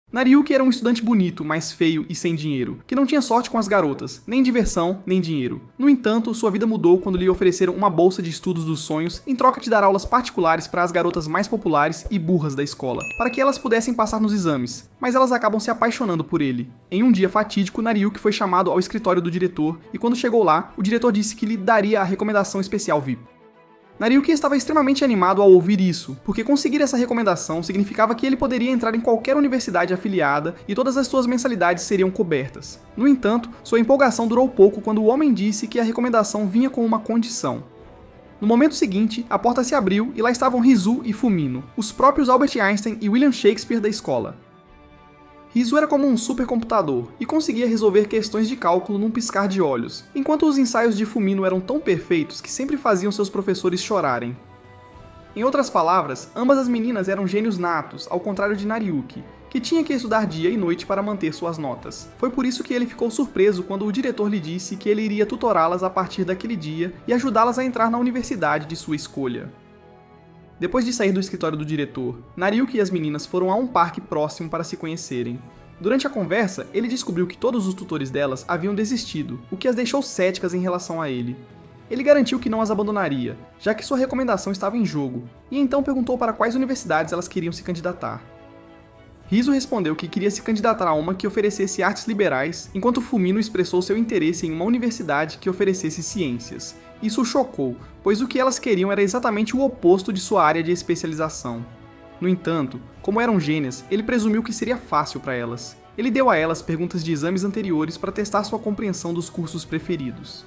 Nariyuki era um estudante bonito, mas feio e sem dinheiro, que não tinha sorte com as garotas, nem diversão, nem dinheiro. No entanto, sua vida mudou quando lhe ofereceram uma bolsa de estudos dos sonhos em troca de dar aulas particulares para as garotas mais populares e burras da escola, para que elas pudessem passar nos exames, mas elas acabam se apaixonando por ele. Em um dia fatídico, Nariyuki foi chamado ao escritório do diretor e quando chegou lá, o diretor disse que lhe daria a recomendação especial VIP. Nariyuki estava extremamente animado ao ouvir isso, porque conseguir essa recomendação significava que ele poderia entrar em qualquer universidade afiliada e todas as suas mensalidades seriam cobertas. No entanto, sua empolgação durou pouco quando o homem disse que a recomendação vinha com uma condição. No momento seguinte, a porta se abriu e lá estavam Rizu e Fumino, os próprios Albert Einstein e William Shakespeare da escola. Rizu era como um supercomputador e conseguia resolver questões de cálculo num piscar de olhos, enquanto os ensaios de Fumino eram tão perfeitos que sempre faziam seus professores chorarem. Em outras palavras, ambas as meninas eram gênios natos, ao contrário de Nariyuki, que tinha que estudar dia e noite para manter suas notas. Foi por isso que ele ficou surpreso quando o diretor lhe disse que ele iria tutorá-las a partir daquele dia e ajudá-las a entrar na universidade de sua escolha. Depois de sair do escritório do diretor, Nariyuki e as meninas foram a um parque próximo para se conhecerem. Durante a conversa, ele descobriu que todos os tutores delas haviam desistido, o que as deixou céticas em relação a ele. Ele garantiu que não as abandonaria, já que sua recomendação estava em jogo, e então perguntou para quais universidades elas queriam se candidatar. Rizu respondeu que queria se candidatar a uma que oferecesse artes liberais, enquanto Fumino expressou seu interesse em uma universidade que oferecesse ciências. Isso o chocou, pois o que elas queriam era exatamente o oposto de sua área de especialização. No entanto, como eram gênias, ele presumiu que seria fácil para elas. Ele deu a elas perguntas de exames anteriores para testar sua compreensão dos cursos preferidos.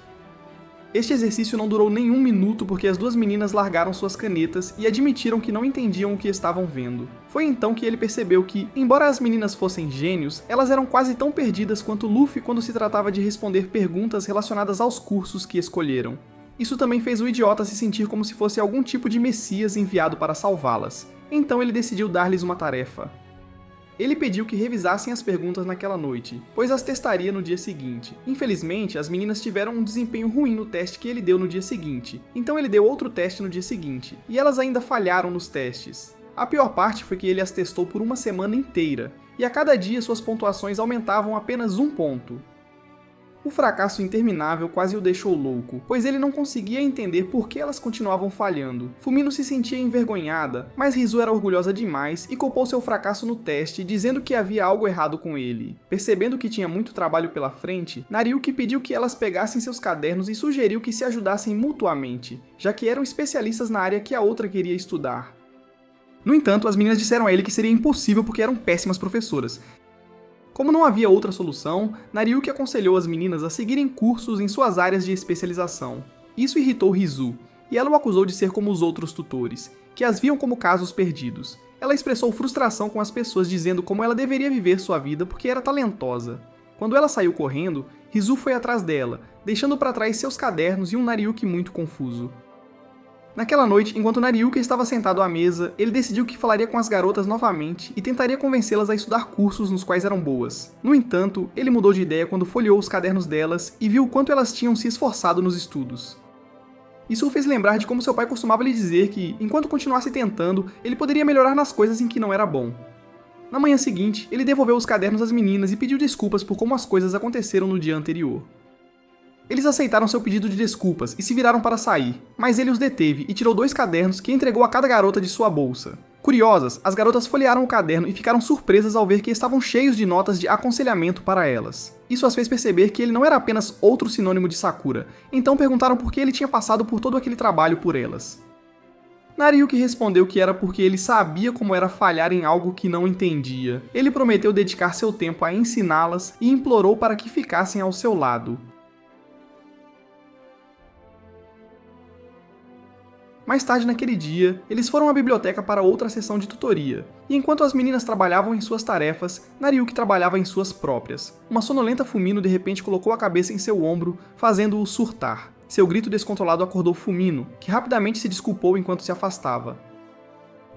Este exercício não durou nem um minuto porque as duas meninas largaram suas canetas e admitiram que não entendiam o que estavam vendo. Foi então que ele percebeu que, embora as meninas fossem gênios, elas eram quase tão perdidas quanto Luffy quando se tratava de responder perguntas relacionadas aos cursos que escolheram. Isso também fez o idiota se sentir como se fosse algum tipo de messias enviado para salvá-las. Então ele decidiu dar-lhes uma tarefa. Ele pediu que revisassem as perguntas naquela noite, pois as testaria no dia seguinte. Infelizmente, as meninas tiveram um desempenho ruim no teste que ele deu no dia seguinte, então ele deu outro teste no dia seguinte, e elas ainda falharam nos testes. A pior parte foi que ele as testou por uma semana inteira, e a cada dia suas pontuações aumentavam apenas um ponto. O fracasso interminável quase o deixou louco, pois ele não conseguia entender por que elas continuavam falhando. Fumino se sentia envergonhada, mas Rizu era orgulhosa demais e culpou seu fracasso no teste, dizendo que havia algo errado com ele. Percebendo que tinha muito trabalho pela frente, Nariyuki pediu que elas pegassem seus cadernos e sugeriu que se ajudassem mutuamente, já que eram especialistas na área que a outra queria estudar. No entanto, as meninas disseram a ele que seria impossível porque eram péssimas professoras. Como não havia outra solução, Nariyuki aconselhou as meninas a seguirem cursos em suas áreas de especialização. Isso irritou Rizu, e ela o acusou de ser como os outros tutores, que as viam como casos perdidos. Ela expressou frustração com as pessoas dizendo como ela deveria viver sua vida porque era talentosa. Quando ela saiu correndo, Rizu foi atrás dela, deixando para trás seus cadernos e um Nariyuki muito confuso. Naquela noite, enquanto Nariyuki estava sentado à mesa, ele decidiu que falaria com as garotas novamente e tentaria convencê-las a estudar cursos nos quais eram boas. No entanto, ele mudou de ideia quando folheou os cadernos delas e viu o quanto elas tinham se esforçado nos estudos. Isso o fez lembrar de como seu pai costumava lhe dizer que, enquanto continuasse tentando, ele poderia melhorar nas coisas em que não era bom. Na manhã seguinte, ele devolveu os cadernos às meninas e pediu desculpas por como as coisas aconteceram no dia anterior. Eles aceitaram seu pedido de desculpas e se viraram para sair, mas ele os deteve e tirou 2 cadernos que entregou a cada garota de sua bolsa. Curiosas, as garotas folhearam o caderno e ficaram surpresas ao ver que estavam cheios de notas de aconselhamento para elas. Isso as fez perceber que ele não era apenas outro sinônimo de Sakura, então perguntaram por que ele tinha passado por todo aquele trabalho por elas. Nariyuki respondeu que era porque ele sabia como era falhar em algo que não entendia. Ele prometeu dedicar seu tempo a ensiná-las e implorou para que ficassem ao seu lado. Mais tarde naquele dia, eles foram à biblioteca para outra sessão de tutoria, e enquanto as meninas trabalhavam em suas tarefas, Nariyuki trabalhava em suas próprias. Uma sonolenta Fumino de repente colocou a cabeça em seu ombro, fazendo-o surtar. Seu grito descontrolado acordou Fumino, que rapidamente se desculpou enquanto se afastava.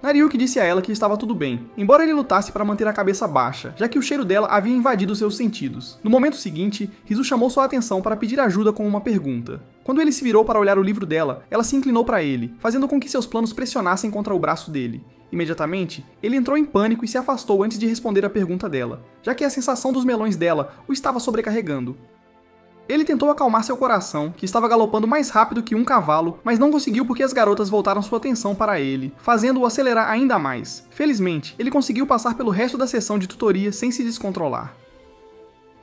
Nariyuki disse a ela que estava tudo bem, embora ele lutasse para manter a cabeça baixa, já que o cheiro dela havia invadido seus sentidos. No momento seguinte, Rizu chamou sua atenção para pedir ajuda com uma pergunta. Quando ele se virou para olhar o livro dela, ela se inclinou para ele, fazendo com que seus planos pressionassem contra o braço dele. Imediatamente, ele entrou em pânico e se afastou antes de responder a pergunta dela, já que a sensação dos melões dela o estava sobrecarregando. Ele tentou acalmar seu coração, que estava galopando mais rápido que um cavalo, mas não conseguiu porque as garotas voltaram sua atenção para ele, fazendo-o acelerar ainda mais. Felizmente, ele conseguiu passar pelo resto da sessão de tutoria sem se descontrolar.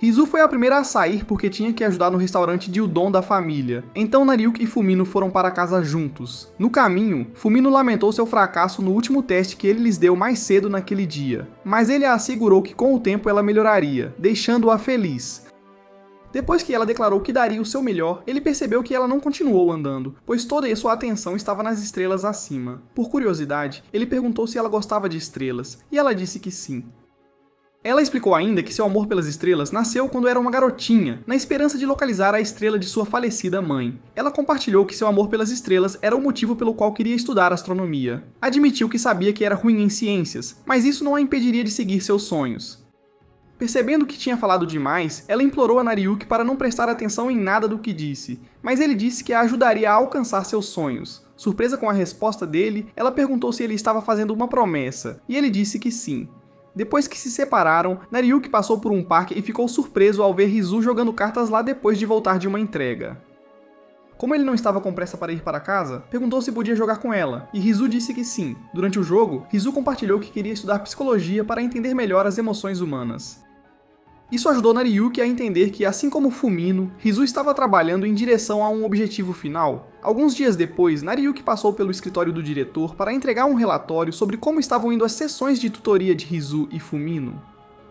Rizu foi a primeira a sair porque tinha que ajudar no restaurante de udon da família. Então Nariuki e Fumino foram para casa juntos. No caminho, Fumino lamentou seu fracasso no último teste que ele lhes deu mais cedo naquele dia. Mas ele a assegurou que com o tempo ela melhoraria, deixando-a feliz. Depois que ela declarou que daria o seu melhor, ele percebeu que ela não continuou andando, pois toda a sua atenção estava nas estrelas acima. Por curiosidade, ele perguntou se ela gostava de estrelas, e ela disse que sim. Ela explicou ainda que seu amor pelas estrelas nasceu quando era uma garotinha, na esperança de localizar a estrela de sua falecida mãe. Ela compartilhou que seu amor pelas estrelas era o motivo pelo qual queria estudar astronomia. Admitiu que sabia que era ruim em ciências, mas isso não a impediria de seguir seus sonhos. Percebendo que tinha falado demais, ela implorou a Nariuki para não prestar atenção em nada do que disse, mas ele disse que a ajudaria a alcançar seus sonhos. Surpresa com a resposta dele, ela perguntou se ele estava fazendo uma promessa, e ele disse que sim. Depois que se separaram, Nariuki passou por um parque e ficou surpreso ao ver Rizu jogando cartas lá depois de voltar de uma entrega. Como ele não estava com pressa para ir para casa, perguntou se podia jogar com ela, e Rizu disse que sim. Durante o jogo, Rizu compartilhou que queria estudar psicologia para entender melhor as emoções humanas. Isso ajudou Nariuki a entender que, assim como Fumino, Rizu estava trabalhando em direção a um objetivo final. Alguns dias depois, Nariuki passou pelo escritório do diretor para entregar um relatório sobre como estavam indo as sessões de tutoria de Rizu e Fumino.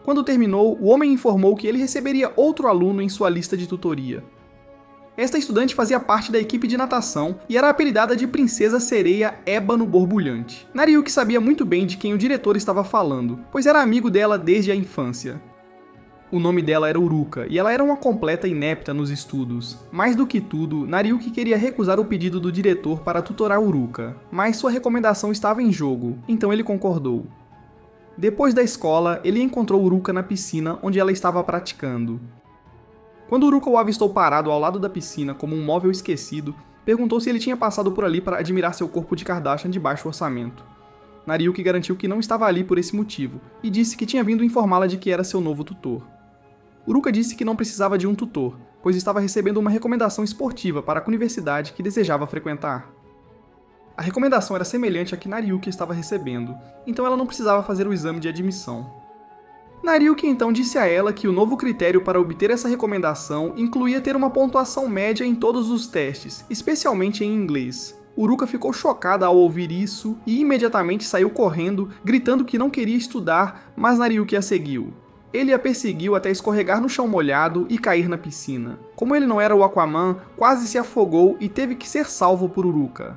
Quando terminou, o homem informou que ele receberia outro aluno em sua lista de tutoria. Esta estudante fazia parte da equipe de natação e era apelidada de Princesa Sereia Ébano Borbulhante. Nariuki sabia muito bem de quem o diretor estava falando, pois era amigo dela desde a infância. O nome dela era Uruka, e ela era uma completa inepta nos estudos. Mais do que tudo, Nariuki queria recusar o pedido do diretor para tutorar Uruka, mas sua recomendação estava em jogo, então ele concordou. Depois da escola, ele encontrou Uruka na piscina onde ela estava praticando. Quando Uruka o avistou parado ao lado da piscina como um móvel esquecido, perguntou se ele tinha passado por ali para admirar seu corpo de Kardashian de baixo orçamento. Nariuki garantiu que não estava ali por esse motivo, e disse que tinha vindo informá-la de que era seu novo tutor. Uruka disse que não precisava de um tutor, pois estava recebendo uma recomendação esportiva para a universidade que desejava frequentar. A recomendação era semelhante à que Nariuki estava recebendo, então ela não precisava fazer o exame de admissão. Nariuki então disse a ela que o novo critério para obter essa recomendação incluía ter uma pontuação média em todos os testes, especialmente em inglês. Uruka ficou chocada ao ouvir isso e imediatamente saiu correndo, gritando que não queria estudar, mas Nariuki a seguiu. Ele a perseguiu até escorregar no chão molhado e cair na piscina. Como ele não era o Aquaman, quase se afogou e teve que ser salvo por Uruka.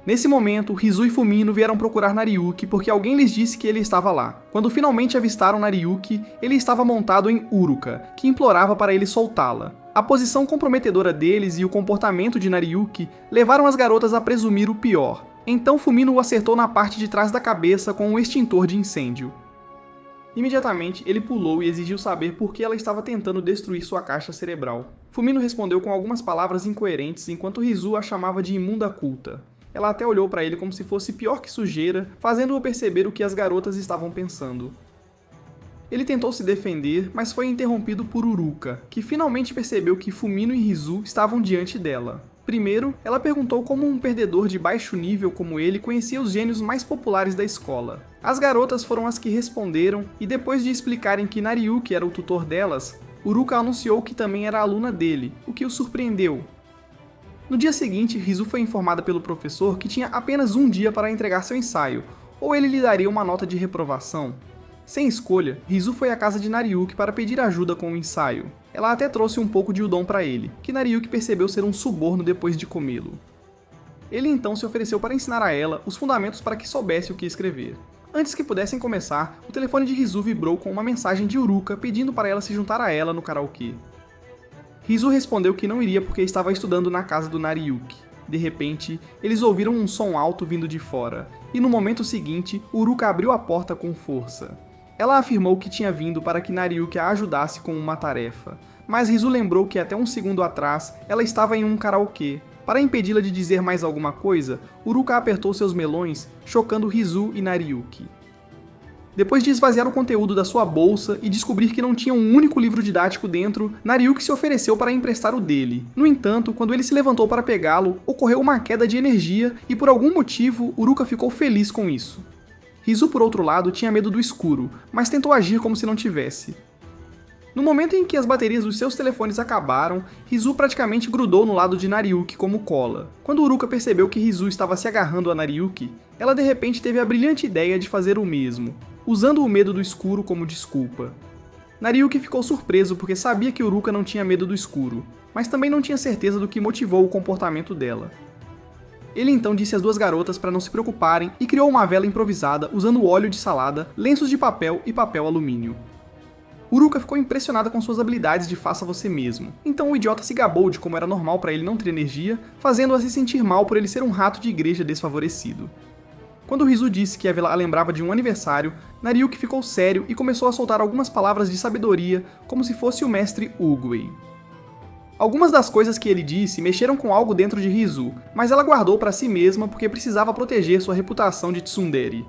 Nesse momento, Rizu e Fumino vieram procurar Nariuki porque alguém lhes disse que ele estava lá. Quando finalmente avistaram Nariuki, ele estava montado em Uruka, que implorava para ele soltá-la. A posição comprometedora deles e o comportamento de Nariuki levaram as garotas a presumir o pior. Então Fumino o acertou na parte de trás da cabeça com um extintor de incêndio. Imediatamente, ele pulou e exigiu saber por que ela estava tentando destruir sua caixa cerebral. Fumino respondeu com algumas palavras incoerentes enquanto Rizu a chamava de imunda culta. Ela até olhou para ele como se fosse pior que sujeira, fazendo-o perceber o que as garotas estavam pensando. Ele tentou se defender, mas foi interrompido por Uruka, que finalmente percebeu que Fumino e Rizu estavam diante dela. Primeiro, ela perguntou como um perdedor de baixo nível como ele conhecia os gênios mais populares da escola. As garotas foram as que responderam, e depois de explicarem que Nariuki era o tutor delas, Uruka anunciou que também era aluna dele, o que o surpreendeu. No dia seguinte, Rizu foi informada pelo professor que tinha apenas um dia para entregar seu ensaio, ou ele lhe daria uma nota de reprovação. Sem escolha, Rizu foi à casa de Nariuki para pedir ajuda com o ensaio. Ela até trouxe um pouco de udon para ele, que Nariuki percebeu ser um suborno depois de comê-lo. Ele então se ofereceu para ensinar a ela os fundamentos para que soubesse o que escrever. Antes que pudessem começar, o telefone de Rizu vibrou com uma mensagem de Uruka pedindo para ela se juntar a ela no karaokê. Rizu respondeu que não iria porque estava estudando na casa do Nariuki. De repente, eles ouviram um som alto vindo de fora, e no momento seguinte, Uruka abriu a porta com força. Ela afirmou que tinha vindo para que Nariuki a ajudasse com uma tarefa, mas Rizu lembrou que até um segundo atrás ela estava em um karaokê. Para impedi-la de dizer mais alguma coisa, Uruka apertou seus melões, chocando Rizu e Nariyuki. Depois de esvaziar o conteúdo da sua bolsa e descobrir que não tinha um único livro didático dentro, Nariyuki se ofereceu para emprestar o dele. No entanto, quando ele se levantou para pegá-lo, ocorreu uma queda de energia e por algum motivo, Uruka ficou feliz com isso. Rizu, por outro lado, tinha medo do escuro, mas tentou agir como se não tivesse. No momento em que as baterias dos seus telefones acabaram, Rizu praticamente grudou no lado de Nariyuki como cola. Quando Uruka percebeu que Rizu estava se agarrando a Nariyuki, ela de repente teve a brilhante ideia de fazer o mesmo, usando o medo do escuro como desculpa. Nariyuki ficou surpreso porque sabia que Uruka não tinha medo do escuro, mas também não tinha certeza do que motivou o comportamento dela. Ele então disse às duas garotas para não se preocuparem e criou uma vela improvisada usando óleo de salada, lenços de papel e papel alumínio. Uruka ficou impressionada com suas habilidades de faça você mesmo, então o idiota se gabou de como era normal para ele não ter energia, fazendo-a se sentir mal por ele ser um rato de igreja desfavorecido. Quando Rizu disse que a vela a lembrava de um aniversário, Nariyuki ficou sério e começou a soltar algumas palavras de sabedoria, como se fosse o mestre Uguay. Algumas das coisas que ele disse mexeram com algo dentro de Rizu, mas ela guardou para si mesma porque precisava proteger sua reputação de tsundere.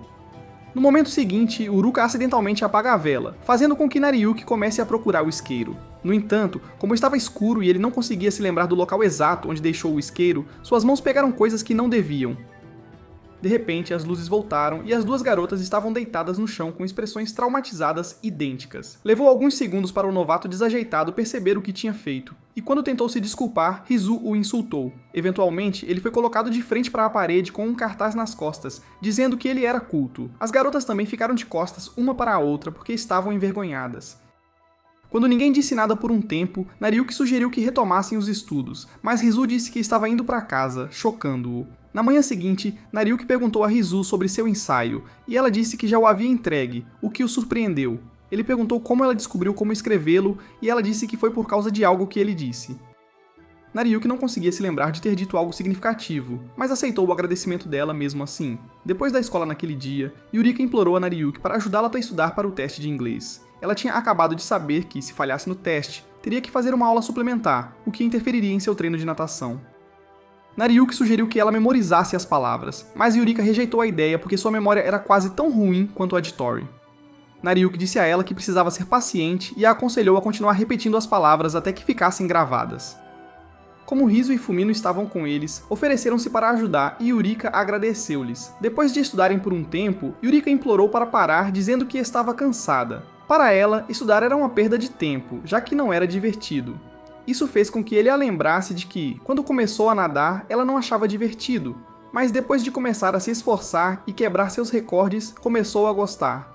No momento seguinte, Uruka acidentalmente apaga a vela, fazendo com que Nariyuki comece a procurar o isqueiro. No entanto, como estava escuro e ele não conseguia se lembrar do local exato onde deixou o isqueiro, suas mãos pegaram coisas que não deviam. De repente, as luzes voltaram e as duas garotas estavam deitadas no chão com expressões traumatizadas idênticas. Levou alguns segundos para o novato desajeitado perceber o que tinha feito, e quando tentou se desculpar, Rizu o insultou. Eventualmente, ele foi colocado de frente para a parede com um cartaz nas costas, dizendo que ele era culto. As garotas também ficaram de costas uma para a outra porque estavam envergonhadas. Quando ninguém disse nada por um tempo, Nariyuki sugeriu que retomassem os estudos, mas Rizu disse que estava indo para casa, chocando-o. Na manhã seguinte, Nariyuki perguntou a Rizu sobre seu ensaio, e ela disse que já o havia entregue, o que o surpreendeu. Ele perguntou como ela descobriu como escrevê-lo, e ela disse que foi por causa de algo que ele disse. Nariyuki não conseguia se lembrar de ter dito algo significativo, mas aceitou o agradecimento dela mesmo assim. Depois da escola naquele dia, Yurika implorou a Nariyuki para ajudá-la a estudar para o teste de inglês. Ela tinha acabado de saber que, se falhasse no teste, teria que fazer uma aula suplementar, o que interferiria em seu treino de natação. Nariyuki sugeriu que ela memorizasse as palavras, mas Yurika rejeitou a ideia porque sua memória era quase tão ruim quanto a de Tori. Nariyuki disse a ela que precisava ser paciente e a aconselhou a continuar repetindo as palavras até que ficassem gravadas. Como Rizu e Fumino estavam com eles, ofereceram-se para ajudar e Yurika agradeceu-lhes. Depois de estudarem por um tempo, Yurika implorou para parar dizendo que estava cansada. Para ela, estudar era uma perda de tempo, já que não era divertido. Isso fez com que ele a lembrasse de que, quando começou a nadar, ela não achava divertido, mas depois de começar a se esforçar e quebrar seus recordes, começou a gostar.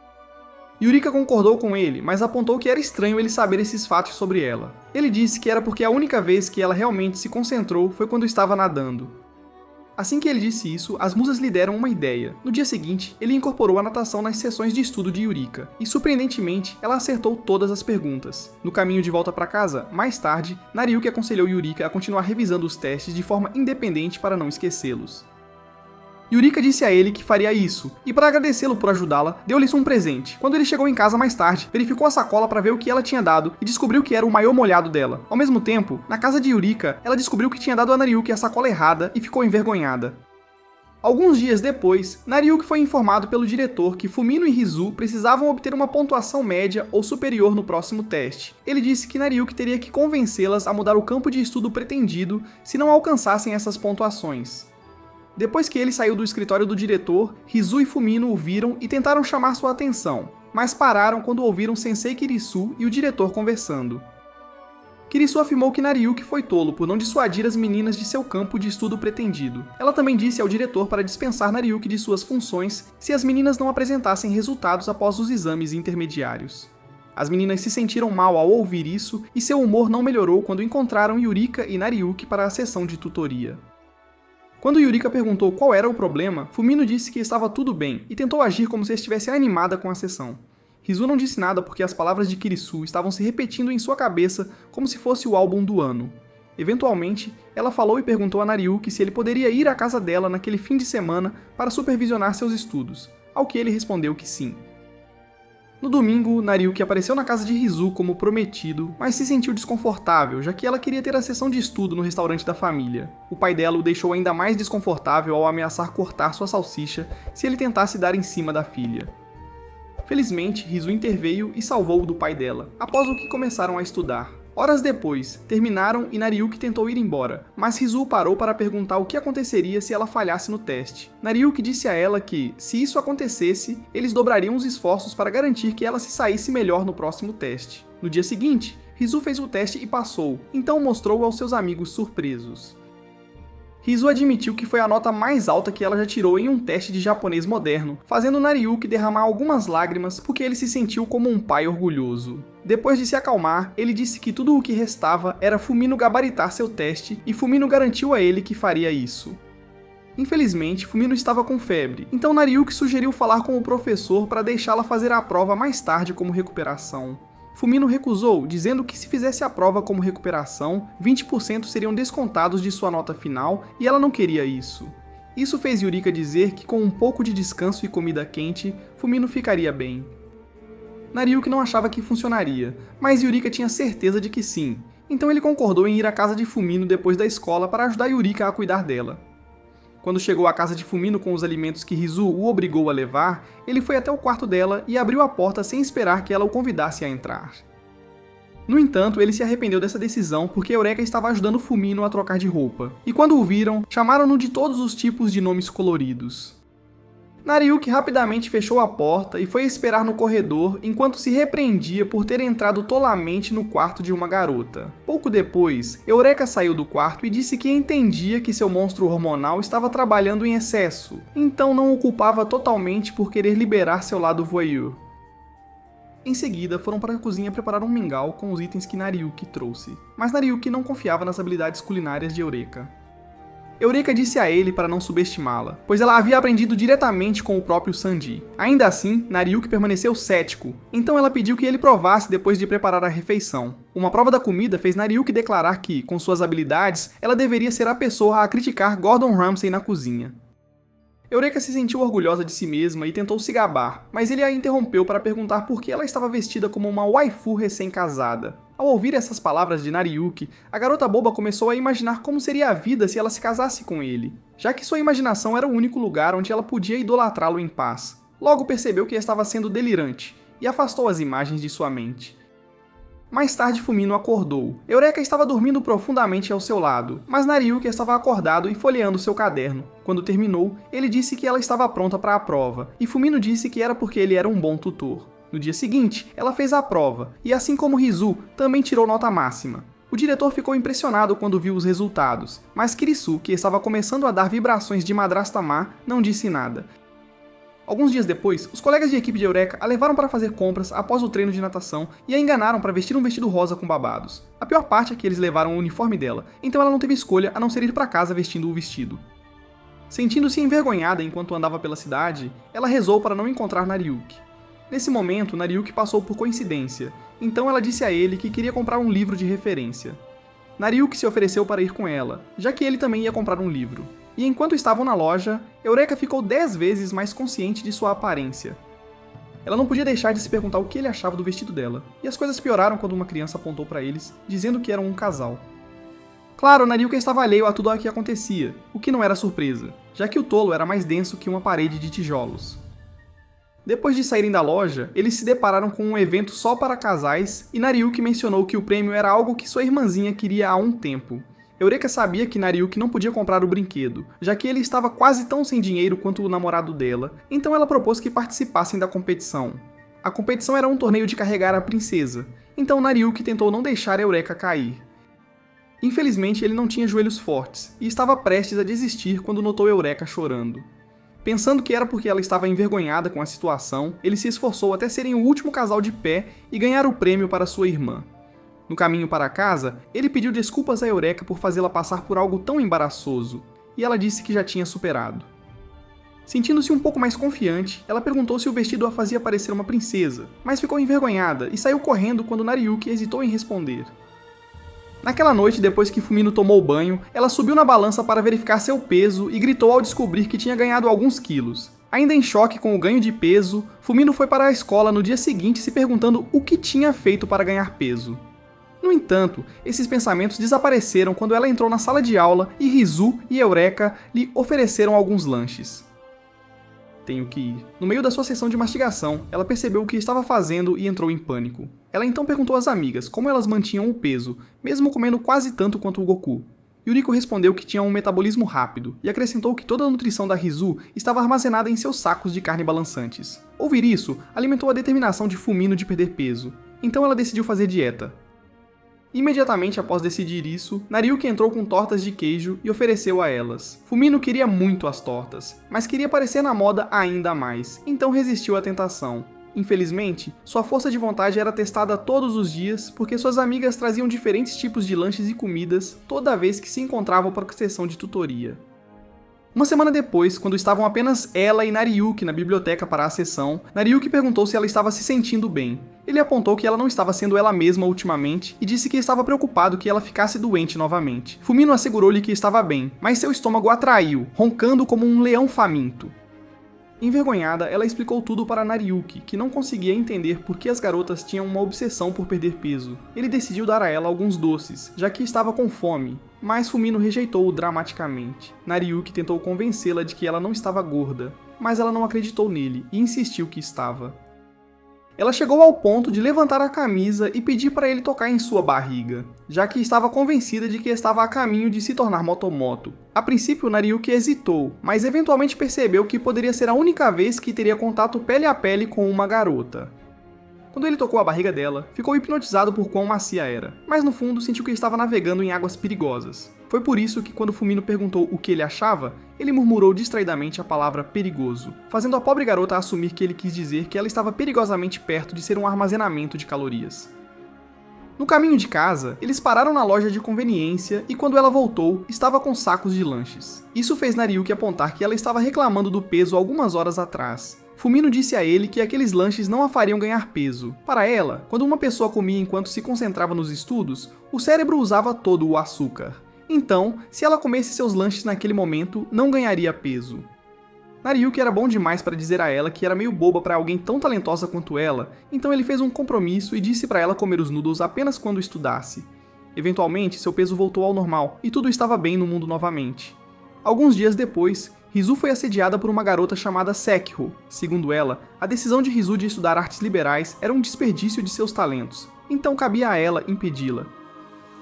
Yurika concordou com ele, mas apontou que era estranho ele saber esses fatos sobre ela. Ele disse que era porque a única vez que ela realmente se concentrou foi quando estava nadando. Assim que ele disse isso, as musas lhe deram uma ideia. No dia seguinte, ele incorporou a natação nas sessões de estudo de Yurika, e surpreendentemente, ela acertou todas as perguntas. No caminho de volta para casa, mais tarde, Nariyuki aconselhou Yurika a continuar revisando os testes de forma independente para não esquecê-los. Yurika disse a ele que faria isso, e para agradecê-lo por ajudá-la, deu-lhe um presente. Quando ele chegou em casa mais tarde, verificou a sacola para ver o que ela tinha dado e descobriu que era o maiô molhado dela. Ao mesmo tempo, na casa de Yurika, ela descobriu que tinha dado a Nariyuki a sacola errada e ficou envergonhada. Alguns dias depois, Nariyuki foi informado pelo diretor que Fumino e Rizu precisavam obter uma pontuação média ou superior no próximo teste. Ele disse que Nariyuki teria que convencê-las a mudar o campo de estudo pretendido se não alcançassem essas pontuações. Depois que ele saiu do escritório do diretor, Rizu e Fumino o viram e tentaram chamar sua atenção, mas pararam quando ouviram Sensei Kirisu e o diretor conversando. Kirisu afirmou que Nariyuki foi tolo por não dissuadir as meninas de seu campo de estudo pretendido. Ela também disse ao diretor para dispensar Nariyuki de suas funções se as meninas não apresentassem resultados após os exames intermediários. As meninas se sentiram mal ao ouvir isso e seu humor não melhorou quando encontraram Yurika e Nariyuki para a sessão de tutoria. Quando Yurika perguntou qual era o problema, Fumino disse que estava tudo bem e tentou agir como se estivesse animada com a sessão. Rizu não disse nada porque as palavras de Kirisu estavam se repetindo em sua cabeça como se fosse o álbum do ano. Eventualmente, ela falou e perguntou a Nariyuki se ele poderia ir à casa dela naquele fim de semana para supervisionar seus estudos, ao que ele respondeu que sim. No domingo, Nariuki apareceu na casa de Rizu como prometido, mas se sentiu desconfortável, já que ela queria ter a sessão de estudo no restaurante da família. O pai dela o deixou ainda mais desconfortável ao ameaçar cortar sua salsicha se ele tentasse dar em cima da filha. Felizmente, Rizu interveio e salvou-o do pai dela, após o que começaram a estudar. Horas depois, terminaram e Nariuki tentou ir embora, mas Rizu parou para perguntar o que aconteceria se ela falhasse no teste. Nariuki disse a ela que, se isso acontecesse, eles dobrariam os esforços para garantir que ela se saísse melhor no próximo teste. No dia seguinte, Rizu fez o teste e passou, então mostrou aos seus amigos surpresos. Rizu admitiu que foi a nota mais alta que ela já tirou em um teste de japonês moderno, fazendo Nariuki derramar algumas lágrimas porque ele se sentiu como um pai orgulhoso. Depois de se acalmar, ele disse que tudo o que restava era Fumino gabaritar seu teste e Fumino garantiu a ele que faria isso. Infelizmente, Fumino estava com febre, então Nariuki sugeriu falar com o professor para deixá-la fazer a prova mais tarde como recuperação. Fumino recusou, dizendo que se fizesse a prova como recuperação, 20% seriam descontados de sua nota final e ela não queria isso. Isso fez Yurika dizer que com um pouco de descanso e comida quente, Fumino ficaria bem. Nariuki não achava que funcionaria, mas Yurika tinha certeza de que sim, então ele concordou em ir à casa de Fumino depois da escola para ajudar Yurika a cuidar dela. Quando chegou à casa de Fumino com os alimentos que Rizu o obrigou a levar, ele foi até o quarto dela e abriu a porta sem esperar que ela o convidasse a entrar. No entanto, ele se arrependeu dessa decisão porque Eureka estava ajudando Fumino a trocar de roupa, e quando o viram, chamaram-no de todos os tipos de nomes coloridos. Nariuki rapidamente fechou a porta e foi esperar no corredor enquanto se repreendia por ter entrado tolamente no quarto de uma garota. Pouco depois, Eureka saiu do quarto e disse que entendia que seu monstro hormonal estava trabalhando em excesso, então não o culpava totalmente por querer liberar seu lado voyeur. Em seguida, foram para a cozinha preparar um mingau com os itens que Nariuki trouxe, mas Nariuki não confiava nas habilidades culinárias de Eureka. Eureka disse a ele para não subestimá-la, pois ela havia aprendido diretamente com o próprio Sanji. Ainda assim, Nariuki permaneceu cético, então ela pediu que ele provasse depois de preparar a refeição. Uma prova da comida fez Nariuki declarar que, com suas habilidades, ela deveria ser a pessoa a criticar Gordon Ramsay na cozinha. Eureka se sentiu orgulhosa de si mesma e tentou se gabar, mas ele a interrompeu para perguntar por que ela estava vestida como uma waifu recém-casada. Ao ouvir essas palavras de Nariuki, a garota boba começou a imaginar como seria a vida se ela se casasse com ele, já que sua imaginação era o único lugar onde ela podia idolatrá-lo em paz. Logo percebeu que estava sendo delirante, e afastou as imagens de sua mente. Mais tarde Fumino acordou. Eureka estava dormindo profundamente ao seu lado, mas Nariuki estava acordado e folheando seu caderno. Quando terminou, ele disse que ela estava pronta para a prova, e Fumino disse que era porque ele era um bom tutor. No dia seguinte, ela fez a prova, e assim como Rizu, também tirou nota máxima. O diretor ficou impressionado quando viu os resultados, mas Kirisu, que estava começando a dar vibrações de madrasta má, não disse nada. Alguns dias depois, os colegas de equipe de Eureka a levaram para fazer compras após o treino de natação e a enganaram para vestir um vestido rosa com babados. A pior parte é que eles levaram o uniforme dela, então ela não teve escolha a não ser ir para casa vestindo o vestido. Sentindo-se envergonhada enquanto andava pela cidade, ela rezou para não encontrar Nariuki. Nesse momento, Nariuki passou por coincidência, então ela disse a ele que queria comprar um livro de referência. Nariuki se ofereceu para ir com ela, já que ele também ia comprar um livro. E enquanto estavam na loja, Eureka ficou 10 vezes mais consciente de sua aparência. Ela não podia deixar de se perguntar o que ele achava do vestido dela, e as coisas pioraram quando uma criança apontou para eles, dizendo que eram um casal. Claro, Nariuki estava alheio a tudo o que acontecia, o que não era surpresa, já que o tolo era mais denso que uma parede de tijolos. Depois de saírem da loja, eles se depararam com um evento só para casais e Nariuki mencionou que o prêmio era algo que sua irmãzinha queria há um tempo. Eureka sabia que Nariuki não podia comprar o brinquedo, já que ele estava quase tão sem dinheiro quanto o namorado dela, então ela propôs que participassem da competição. A competição era um torneio de carregar a princesa, então Nariuki tentou não deixar Eureka cair. Infelizmente, ele não tinha joelhos fortes, e estava prestes a desistir quando notou Eureka chorando. Pensando que era porque ela estava envergonhada com a situação, ele se esforçou até serem o último casal de pé e ganhar o prêmio para sua irmã. No caminho para casa, ele pediu desculpas a Eureka por fazê-la passar por algo tão embaraçoso, e ela disse que já tinha superado. Sentindo-se um pouco mais confiante, ela perguntou se o vestido a fazia parecer uma princesa, mas ficou envergonhada e saiu correndo quando Nariuki hesitou em responder. Naquela noite, depois que Fumino tomou banho, ela subiu na balança para verificar seu peso e gritou ao descobrir que tinha ganhado alguns quilos. Ainda em choque com o ganho de peso, Fumino foi para a escola no dia seguinte se perguntando o que tinha feito para ganhar peso. No entanto, esses pensamentos desapareceram quando ela entrou na sala de aula e Rizu e Eureka lhe ofereceram alguns lanches. Tenho que ir. No meio da sua sessão de mastigação, ela percebeu o que estava fazendo e entrou em pânico. Ela então perguntou às amigas como elas mantinham o peso, mesmo comendo quase tanto quanto o Goku. Yuriko respondeu que tinha um metabolismo rápido e acrescentou que toda a nutrição da Rizu estava armazenada em seus sacos de carne balançantes. Ouvir isso alimentou a determinação de Fumino de perder peso, então ela decidiu fazer dieta. Imediatamente após decidir isso, Nariuki entrou com tortas de queijo e ofereceu a elas. Fumino queria muito as tortas, mas queria parecer na moda ainda mais, então resistiu à tentação. Infelizmente, sua força de vontade era testada todos os dias porque suas amigas traziam diferentes tipos de lanches e comidas toda vez que se encontravam para a sessão de tutoria. Uma semana depois, quando estavam apenas ela e Nariuki na biblioteca para a sessão, Nariuki perguntou se ela estava se sentindo bem. Ele apontou que ela não estava sendo ela mesma ultimamente e disse que estava preocupado que ela ficasse doente novamente. Fumino assegurou-lhe que estava bem, mas seu estômago a traiu, roncando como um leão faminto. Envergonhada, ela explicou tudo para Nariuki, que não conseguia entender por que as garotas tinham uma obsessão por perder peso. Ele decidiu dar a ela alguns doces, já que estava com fome, mas Fumino rejeitou-o dramaticamente. Nariuki tentou convencê-la de que ela não estava gorda, mas ela não acreditou nele e insistiu que estava. Ela chegou ao ponto de levantar a camisa e pedir para ele tocar em sua barriga, já que estava convencida de que estava a caminho de se tornar motomoto. A princípio, Nariuki hesitou, mas eventualmente percebeu que poderia ser a única vez que teria contato pele a pele com uma garota. Quando ele tocou a barriga dela, ficou hipnotizado por quão macia era, mas no fundo sentiu que estava navegando em águas perigosas. Foi por isso que quando Fumino perguntou o que ele achava, ele murmurou distraidamente a palavra perigoso, fazendo a pobre garota assumir que ele quis dizer que ela estava perigosamente perto de ser um armazenamento de calorias. No caminho de casa, eles pararam na loja de conveniência e quando ela voltou, estava com sacos de lanches. Isso fez Nariuki apontar que ela estava reclamando do peso algumas horas atrás. Fumino disse a ele que aqueles lanches não a fariam ganhar peso. Para ela, quando uma pessoa comia enquanto se concentrava nos estudos, o cérebro usava todo o açúcar. Então, se ela comesse seus lanches naquele momento, não ganharia peso. Nariuki era bom demais para dizer a ela que era meio boba para alguém tão talentosa quanto ela, então ele fez um compromisso e disse para ela comer os noodles apenas quando estudasse. Eventualmente, seu peso voltou ao normal e tudo estava bem no mundo novamente. Alguns dias depois, Rizu foi assediada por uma garota chamada Sekiro. Segundo ela, a decisão de Rizu de estudar artes liberais era um desperdício de seus talentos, então cabia a ela impedi-la.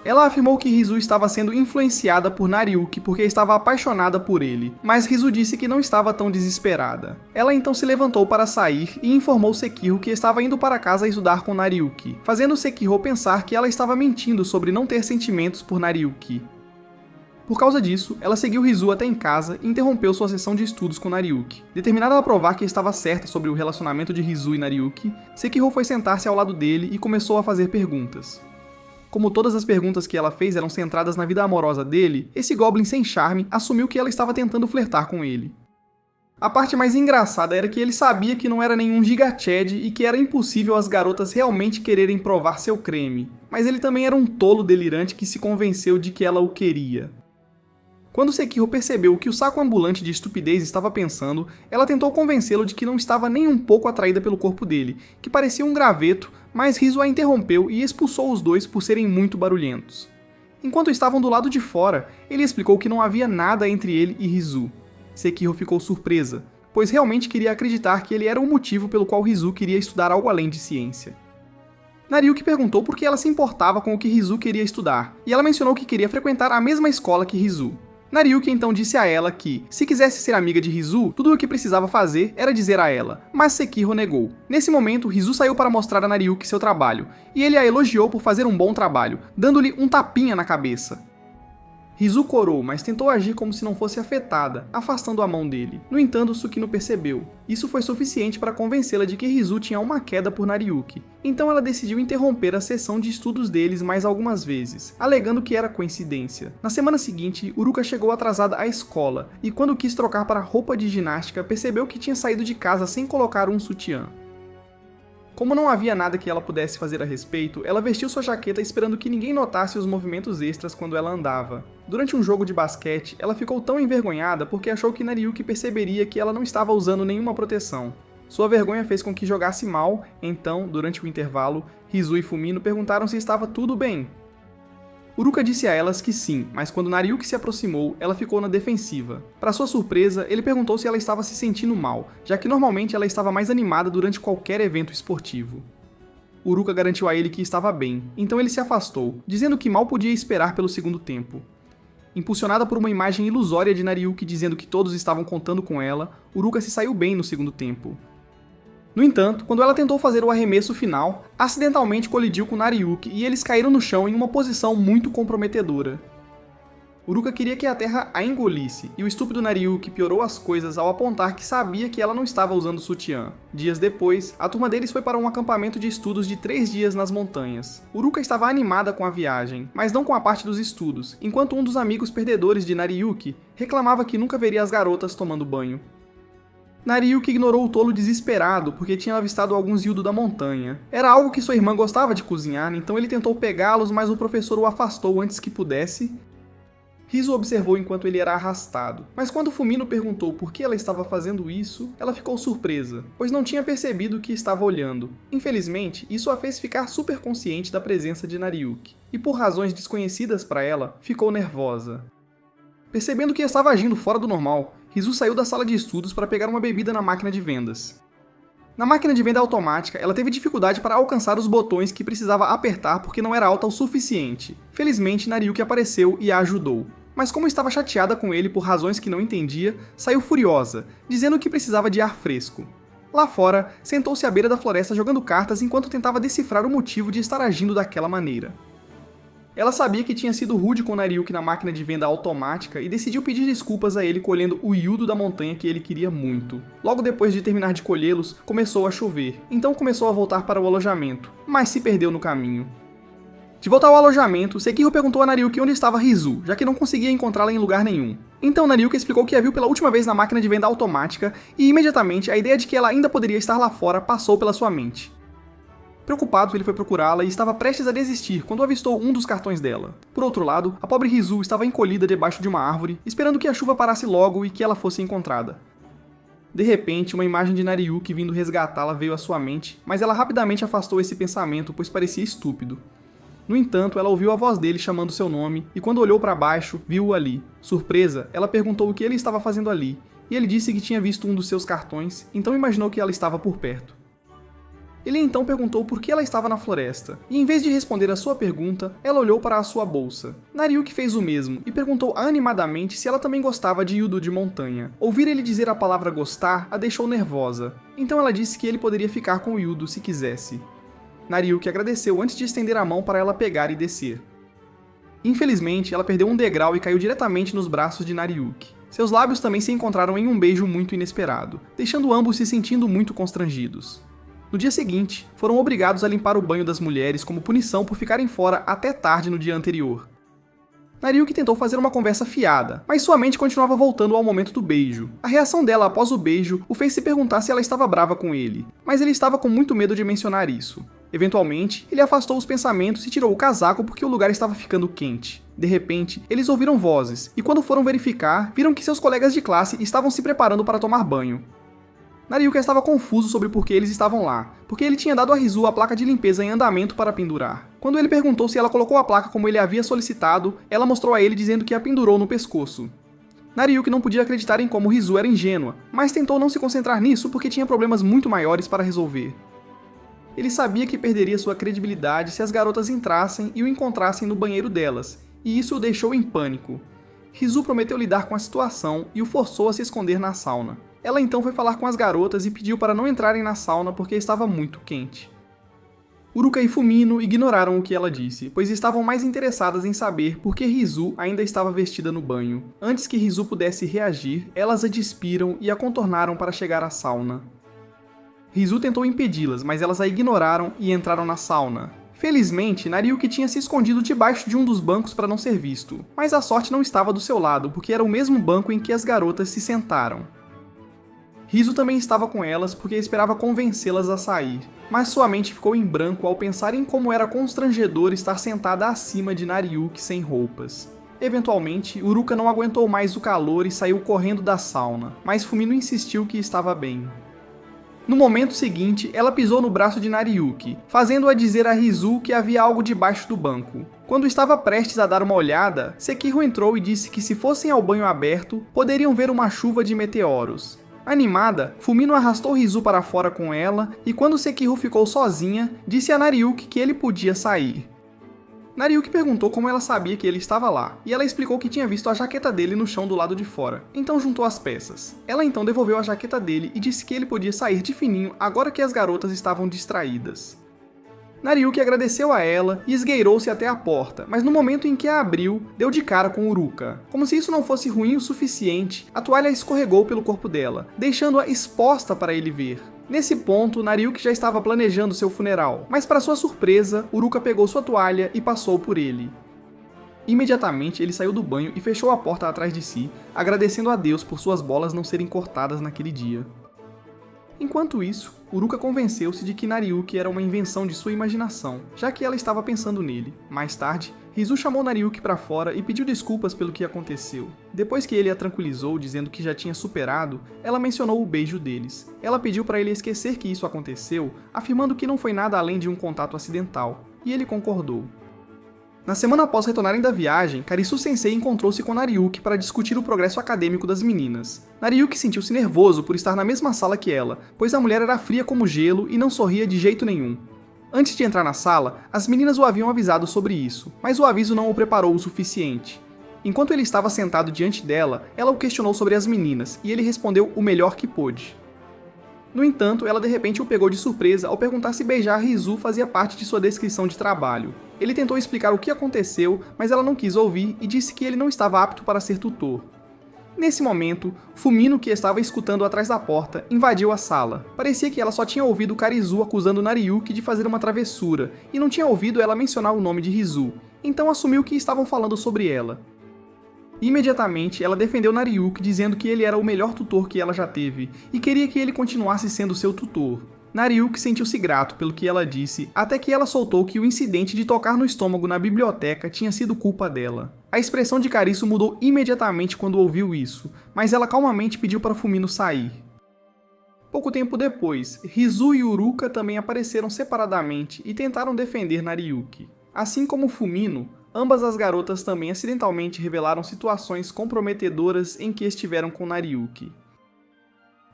Ela afirmou que Rizu estava sendo influenciada por Nariuki porque estava apaixonada por ele, mas Rizu disse que não estava tão desesperada. Ela então se levantou para sair e informou Sekiro que estava indo para casa estudar com Nariuki, fazendo Sekiro pensar que ela estava mentindo sobre não ter sentimentos por Nariuki. Por causa disso, ela seguiu Rizu até em casa e interrompeu sua sessão de estudos com Nariuki. Determinada a provar que estava certa sobre o relacionamento de Rizu e Nariuki, Sekiro foi sentar-se ao lado dele e começou a fazer perguntas. Como todas as perguntas que ela fez eram centradas na vida amorosa dele, esse Goblin sem charme assumiu que ela estava tentando flertar com ele. A parte mais engraçada era que ele sabia que não era nenhum Giga Chad e que era impossível as garotas realmente quererem provar seu creme, mas ele também era um tolo delirante que se convenceu de que ela o queria. Quando Sekiro percebeu o que o saco ambulante de estupidez estava pensando, ela tentou convencê-lo de que não estava nem um pouco atraída pelo corpo dele, que parecia um graveto, mas Rizu a interrompeu e expulsou os dois por serem muito barulhentos. Enquanto estavam do lado de fora, ele explicou que não havia nada entre ele e Rizu. Sekiro ficou surpresa, pois realmente queria acreditar que ele era o motivo pelo qual Rizu queria estudar algo além de ciência. Nariuki perguntou por que ela se importava com o que Rizu queria estudar, e ela mencionou que queria frequentar a mesma escola que Rizu. Nariuki então disse a ela que, se quisesse ser amiga de Rizu, tudo o que precisava fazer era dizer a ela, mas Sekiro negou. Nesse momento, Rizu saiu para mostrar a Nariuki seu trabalho, e ele a elogiou por fazer um bom trabalho, dando-lhe um tapinha na cabeça. Rizu corou, mas tentou agir como se não fosse afetada, afastando a mão dele. No entanto, Tsukino percebeu. Isso foi suficiente para convencê-la de que Rizu tinha uma queda por Nariuki. Então ela decidiu interromper a sessão de estudos deles mais algumas vezes, alegando que era coincidência. Na semana seguinte, Uruka chegou atrasada à escola, e quando quis trocar para roupa de ginástica, percebeu que tinha saído de casa sem colocar um sutiã. Como não havia nada que ela pudesse fazer a respeito, ela vestiu sua jaqueta esperando que ninguém notasse os movimentos extras quando ela andava. Durante um jogo de basquete, ela ficou tão envergonhada porque achou que Nariyuki perceberia que ela não estava usando nenhuma proteção. Sua vergonha fez com que jogasse mal, então, durante o intervalo, Rizu e Fumino perguntaram se estava tudo bem. Uruka disse a elas que sim, mas quando Nariyuki se aproximou, ela ficou na defensiva. Para sua surpresa, ele perguntou se ela estava se sentindo mal, já que normalmente ela estava mais animada durante qualquer evento esportivo. Uruka garantiu a ele que estava bem, então ele se afastou, dizendo que mal podia esperar pelo segundo tempo. Impulsionada por uma imagem ilusória de Nariyuki dizendo que todos estavam contando com ela, Uruka se saiu bem no segundo tempo. No entanto, quando ela tentou fazer o arremesso final, acidentalmente colidiu com Nariyuki e eles caíram no chão em uma posição muito comprometedora. Uruka queria que a terra a engolisse, e o estúpido Nariyuki piorou as coisas ao apontar que sabia que ela não estava usando sutiã. Dias depois, a turma deles foi para um acampamento de estudos de 3 dias nas montanhas. Uruka estava animada com a viagem, mas não com a parte dos estudos, enquanto um dos amigos perdedores de Nariyuki reclamava que nunca veria as garotas tomando banho. Nariyuki ignorou o tolo desesperado porque tinha avistado alguns Yudo da montanha. Era algo que sua irmã gostava de cozinhar, então ele tentou pegá-los, mas o professor o afastou antes que pudesse. Rizu observou enquanto ele era arrastado, mas quando Fumino perguntou por que ela estava fazendo isso, ela ficou surpresa, pois não tinha percebido que estava olhando. Infelizmente, isso a fez ficar super consciente da presença de Nariyuki, e por razões desconhecidas para ela, ficou nervosa. Percebendo que estava agindo fora do normal, Rizu saiu da sala de estudos para pegar uma bebida na máquina de vendas. Na máquina de venda automática, ela teve dificuldade para alcançar os botões que precisava apertar porque não era alta o suficiente. Felizmente, Nariyuki apareceu e a ajudou. Mas como estava chateada com ele por razões que não entendia, saiu furiosa, dizendo que precisava de ar fresco. Lá fora, sentou-se à beira da floresta jogando cartas enquanto tentava decifrar o motivo de estar agindo daquela maneira. Ela sabia que tinha sido rude com Nariyuki na máquina de venda automática e decidiu pedir desculpas a ele colhendo o Yudo da montanha que ele queria muito. Logo depois de terminar de colhê-los, começou a chover, então começou a voltar para o alojamento, mas se perdeu no caminho. De volta ao alojamento, Sekiro perguntou a Nariyuki onde estava Rizu, já que não conseguia encontrá-la em lugar nenhum. Então Nariyuki explicou que a viu pela última vez na máquina de venda automática e imediatamente a ideia de que ela ainda poderia estar lá fora passou pela sua mente. Preocupado, ele foi procurá-la e estava prestes a desistir quando avistou um dos cartões dela. Por outro lado, a pobre Rizu estava encolhida debaixo de uma árvore, esperando que a chuva parasse logo e que ela fosse encontrada. De repente, uma imagem de Nariyuki vindo resgatá-la veio à sua mente, mas ela rapidamente afastou esse pensamento, pois parecia estúpido. No entanto, ela ouviu a voz dele chamando seu nome, e quando olhou para baixo, viu-o ali. Surpresa, ela perguntou o que ele estava fazendo ali, e ele disse que tinha visto um dos seus cartões, então imaginou que ela estava por perto. Ele então perguntou por que ela estava na floresta, e em vez de responder a sua pergunta, ela olhou para a sua bolsa. Nariyuki fez o mesmo, e perguntou animadamente se ela também gostava de Yudo de montanha. Ouvir ele dizer a palavra gostar a deixou nervosa, então ela disse que ele poderia ficar com o Yudo se quisesse. Nariyuki agradeceu antes de estender a mão para ela pegar e descer. Infelizmente, ela perdeu um degrau e caiu diretamente nos braços de Nariyuki. Seus lábios também se encontraram em um beijo muito inesperado, deixando ambos se sentindo muito constrangidos. No dia seguinte, foram obrigados a limpar o banho das mulheres como punição por ficarem fora até tarde no dia anterior. Nariyuki tentou fazer uma conversa fiada, mas sua mente continuava voltando ao momento do beijo. A reação dela após o beijo o fez se perguntar se ela estava brava com ele, mas ele estava com muito medo de mencionar isso. Eventualmente, ele afastou os pensamentos e tirou o casaco porque o lugar estava ficando quente. De repente, eles ouviram vozes, e quando foram verificar, viram que seus colegas de classe estavam se preparando para tomar banho. Nariyuki estava confuso sobre por que eles estavam lá, porque ele tinha dado a Rizu a placa de limpeza em andamento para pendurar. Quando ele perguntou se ela colocou a placa como ele havia solicitado, ela mostrou a ele dizendo que a pendurou no pescoço. Nariyuki não podia acreditar em como Rizu era ingênua, mas tentou não se concentrar nisso porque tinha problemas muito maiores para resolver. Ele sabia que perderia sua credibilidade se as garotas entrassem e o encontrassem no banheiro delas, e isso o deixou em pânico. Rizu prometeu lidar com a situação e o forçou a se esconder na sauna. Ela então foi falar com as garotas e pediu para não entrarem na sauna porque estava muito quente. Uruka e Fumino ignoraram o que ela disse, pois estavam mais interessadas em saber por que Rizu ainda estava vestida no banho. Antes que Rizu pudesse reagir, elas a despiram e a contornaram para chegar à sauna. Rizu tentou impedi-las, mas elas a ignoraram e entraram na sauna. Felizmente, Nariyuki tinha se escondido debaixo de um dos bancos para não ser visto, mas a sorte não estava do seu lado, porque era o mesmo banco em que as garotas se sentaram. Rizu também estava com elas porque esperava convencê-las a sair, mas sua mente ficou em branco ao pensar em como era constrangedor estar sentada acima de Nariuki sem roupas. Eventualmente, Uruka não aguentou mais o calor e saiu correndo da sauna, mas Fumino insistiu que estava bem. No momento seguinte, ela pisou no braço de Nariuki, fazendo-a dizer a Rizu que havia algo debaixo do banco. Quando estava prestes a dar uma olhada, Sekiro entrou e disse que se fossem ao banho aberto, poderiam ver uma chuva de meteoros. Animada, Fumino arrastou Rizu para fora com ela e quando Sekiro ficou sozinha, disse a Nariuki que ele podia sair. Nariuki perguntou como ela sabia que ele estava lá, e ela explicou que tinha visto a jaqueta dele no chão do lado de fora, então juntou as peças. Ela então devolveu a jaqueta dele e disse que ele podia sair de fininho agora que as garotas estavam distraídas. Nariuki agradeceu a ela e esgueirou-se até a porta, mas no momento em que a abriu, deu de cara com Uruka. Como se isso não fosse ruim o suficiente, a toalha escorregou pelo corpo dela, deixando-a exposta para ele ver. Nesse ponto, Nariuki já estava planejando seu funeral, mas para sua surpresa, Uruka pegou sua toalha e passou por ele. Imediatamente, ele saiu do banho e fechou a porta atrás de si, agradecendo a Deus por suas bolas não serem cortadas naquele dia. Enquanto isso, Uruka convenceu-se de que Nariuki era uma invenção de sua imaginação, já que ela estava pensando nele. Mais tarde, Rizu chamou Nariuki para fora e pediu desculpas pelo que aconteceu. Depois que ele a tranquilizou, dizendo que já tinha superado, ela mencionou o beijo deles. Ela pediu para ele esquecer que isso aconteceu, afirmando que não foi nada além de um contato acidental, e ele concordou. Na semana após retornarem da viagem, Karisu-sensei encontrou-se com Nariuki para discutir o progresso acadêmico das meninas. Nariuki sentiu-se nervoso por estar na mesma sala que ela, pois a mulher era fria como gelo e não sorria de jeito nenhum. Antes de entrar na sala, as meninas o haviam avisado sobre isso, mas o aviso não o preparou o suficiente. Enquanto ele estava sentado diante dela, ela o questionou sobre as meninas, e ele respondeu o melhor que pôde. No entanto, ela de repente o pegou de surpresa ao perguntar se beijar Rizu fazia parte de sua descrição de trabalho. Ele tentou explicar o que aconteceu, mas ela não quis ouvir e disse que ele não estava apto para ser tutor. Nesse momento, Fumino, que estava escutando atrás da porta, invadiu a sala. Parecia que ela só tinha ouvido Karizu acusando Nariuki de fazer uma travessura, e não tinha ouvido ela mencionar o nome de Rizu, então assumiu que estavam falando sobre ela. Imediatamente, ela defendeu Nariuki dizendo que ele era o melhor tutor que ela já teve, e queria que ele continuasse sendo seu tutor. Nariuki sentiu-se grato pelo que ela disse, até que ela soltou que o incidente de tocar no estômago na biblioteca tinha sido culpa dela. A expressão de Karisu mudou imediatamente quando ouviu isso, mas ela calmamente pediu para Fumino sair. Pouco tempo depois, Rizu e Uruka também apareceram separadamente e tentaram defender Nariuki. Assim como Fumino, ambas as garotas também acidentalmente revelaram situações comprometedoras em que estiveram com Nariuki.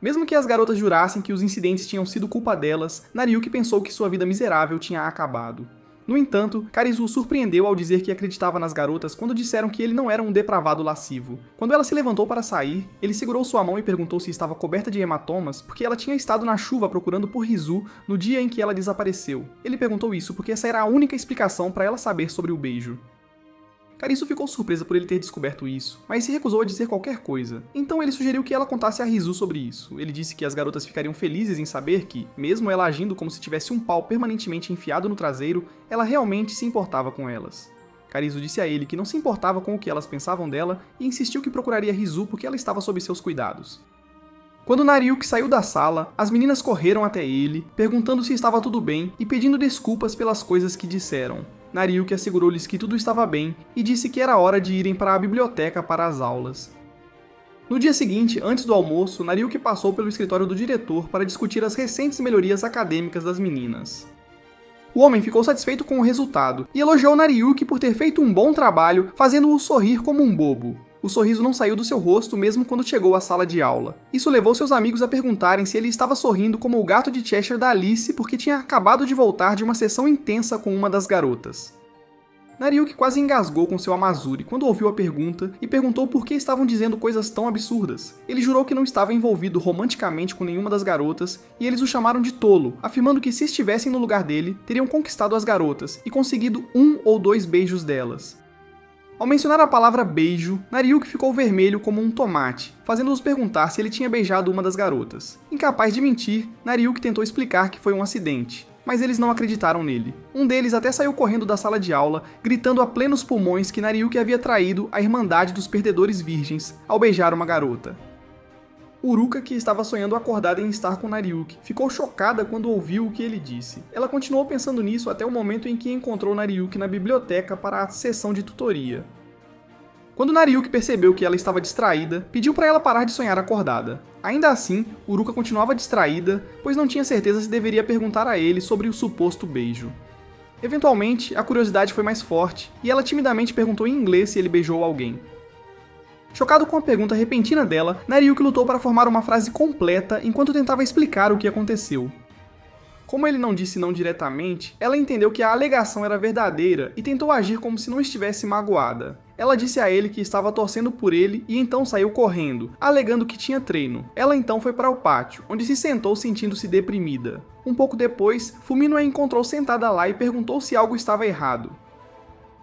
Mesmo que as garotas jurassem que os incidentes tinham sido culpa delas, Nariuki pensou que sua vida miserável tinha acabado. No entanto, Karizu o surpreendeu ao dizer que acreditava nas garotas quando disseram que ele não era um depravado lascivo. Quando ela se levantou para sair, ele segurou sua mão e perguntou se estava coberta de hematomas porque ela tinha estado na chuva procurando por Rizu no dia em que ela desapareceu. Ele perguntou isso porque essa era a única explicação para ela saber sobre o beijo. Karisu ficou surpresa por ele ter descoberto isso, mas se recusou a dizer qualquer coisa. Então ele sugeriu que ela contasse a Rizu sobre isso. Ele disse que as garotas ficariam felizes em saber que, mesmo ela agindo como se tivesse um pau permanentemente enfiado no traseiro, ela realmente se importava com elas. Karisu disse a ele que não se importava com o que elas pensavam dela e insistiu que procuraria Rizu porque ela estava sob seus cuidados. Quando Nariuki saiu da sala, as meninas correram até ele, perguntando se estava tudo bem e pedindo desculpas pelas coisas que disseram. Nariuki assegurou-lhes que tudo estava bem e disse que era hora de irem para a biblioteca para as aulas. No dia seguinte, antes do almoço, Nariuki passou pelo escritório do diretor para discutir as recentes melhorias acadêmicas das meninas. O homem ficou satisfeito com o resultado e elogiou Nariuki por ter feito um bom trabalho, fazendo-o sorrir como um bobo. O sorriso não saiu do seu rosto mesmo quando chegou à sala de aula. Isso levou seus amigos a perguntarem se ele estava sorrindo como o gato de Cheshire da Alice porque tinha acabado de voltar de uma sessão intensa com uma das garotas. Nariuki quase engasgou com seu Amazuri quando ouviu a pergunta e perguntou por que estavam dizendo coisas tão absurdas. Ele jurou que não estava envolvido romanticamente com nenhuma das garotas e eles o chamaram de tolo, afirmando que se estivessem no lugar dele, teriam conquistado as garotas e conseguido 1 ou 2 beijos delas. Ao mencionar a palavra beijo, Nariuki ficou vermelho como um tomate, fazendo-os perguntar se ele tinha beijado uma das garotas. Incapaz de mentir, Nariuki tentou explicar que foi um acidente, mas eles não acreditaram nele. Um deles até saiu correndo da sala de aula, gritando a plenos pulmões que Nariuki havia traído a Irmandade dos Perdedores Virgens ao beijar uma garota. Uruka, que estava sonhando acordada em estar com Nariuki, ficou chocada quando ouviu o que ele disse. Ela continuou pensando nisso até o momento em que encontrou Nariuki na biblioteca para a sessão de tutoria. Quando Nariuki percebeu que ela estava distraída, pediu para ela parar de sonhar acordada. Ainda assim, Uruka continuava distraída, pois não tinha certeza se deveria perguntar a ele sobre o suposto beijo. Eventualmente, a curiosidade foi mais forte, e ela timidamente perguntou em inglês se ele beijou alguém. Chocado com a pergunta repentina dela, Nariuki lutou para formar uma frase completa enquanto tentava explicar o que aconteceu. Como ele não disse não diretamente, ela entendeu que a alegação era verdadeira e tentou agir como se não estivesse magoada. Ela disse a ele que estava torcendo por ele e então saiu correndo, alegando que tinha treino. Ela então foi para o pátio, onde se sentou sentindo-se deprimida. Um pouco depois, Fumino a encontrou sentada lá e perguntou se algo estava errado.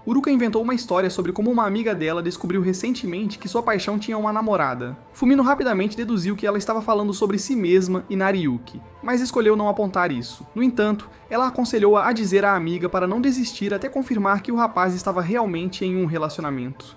Uruka inventou uma história sobre como uma amiga dela descobriu recentemente que sua paixão tinha uma namorada. Fumino rapidamente deduziu que ela estava falando sobre si mesma e Nariuki, mas escolheu não apontar isso. No entanto, ela aconselhou-a a dizer à amiga para não desistir até confirmar que o rapaz estava realmente em um relacionamento.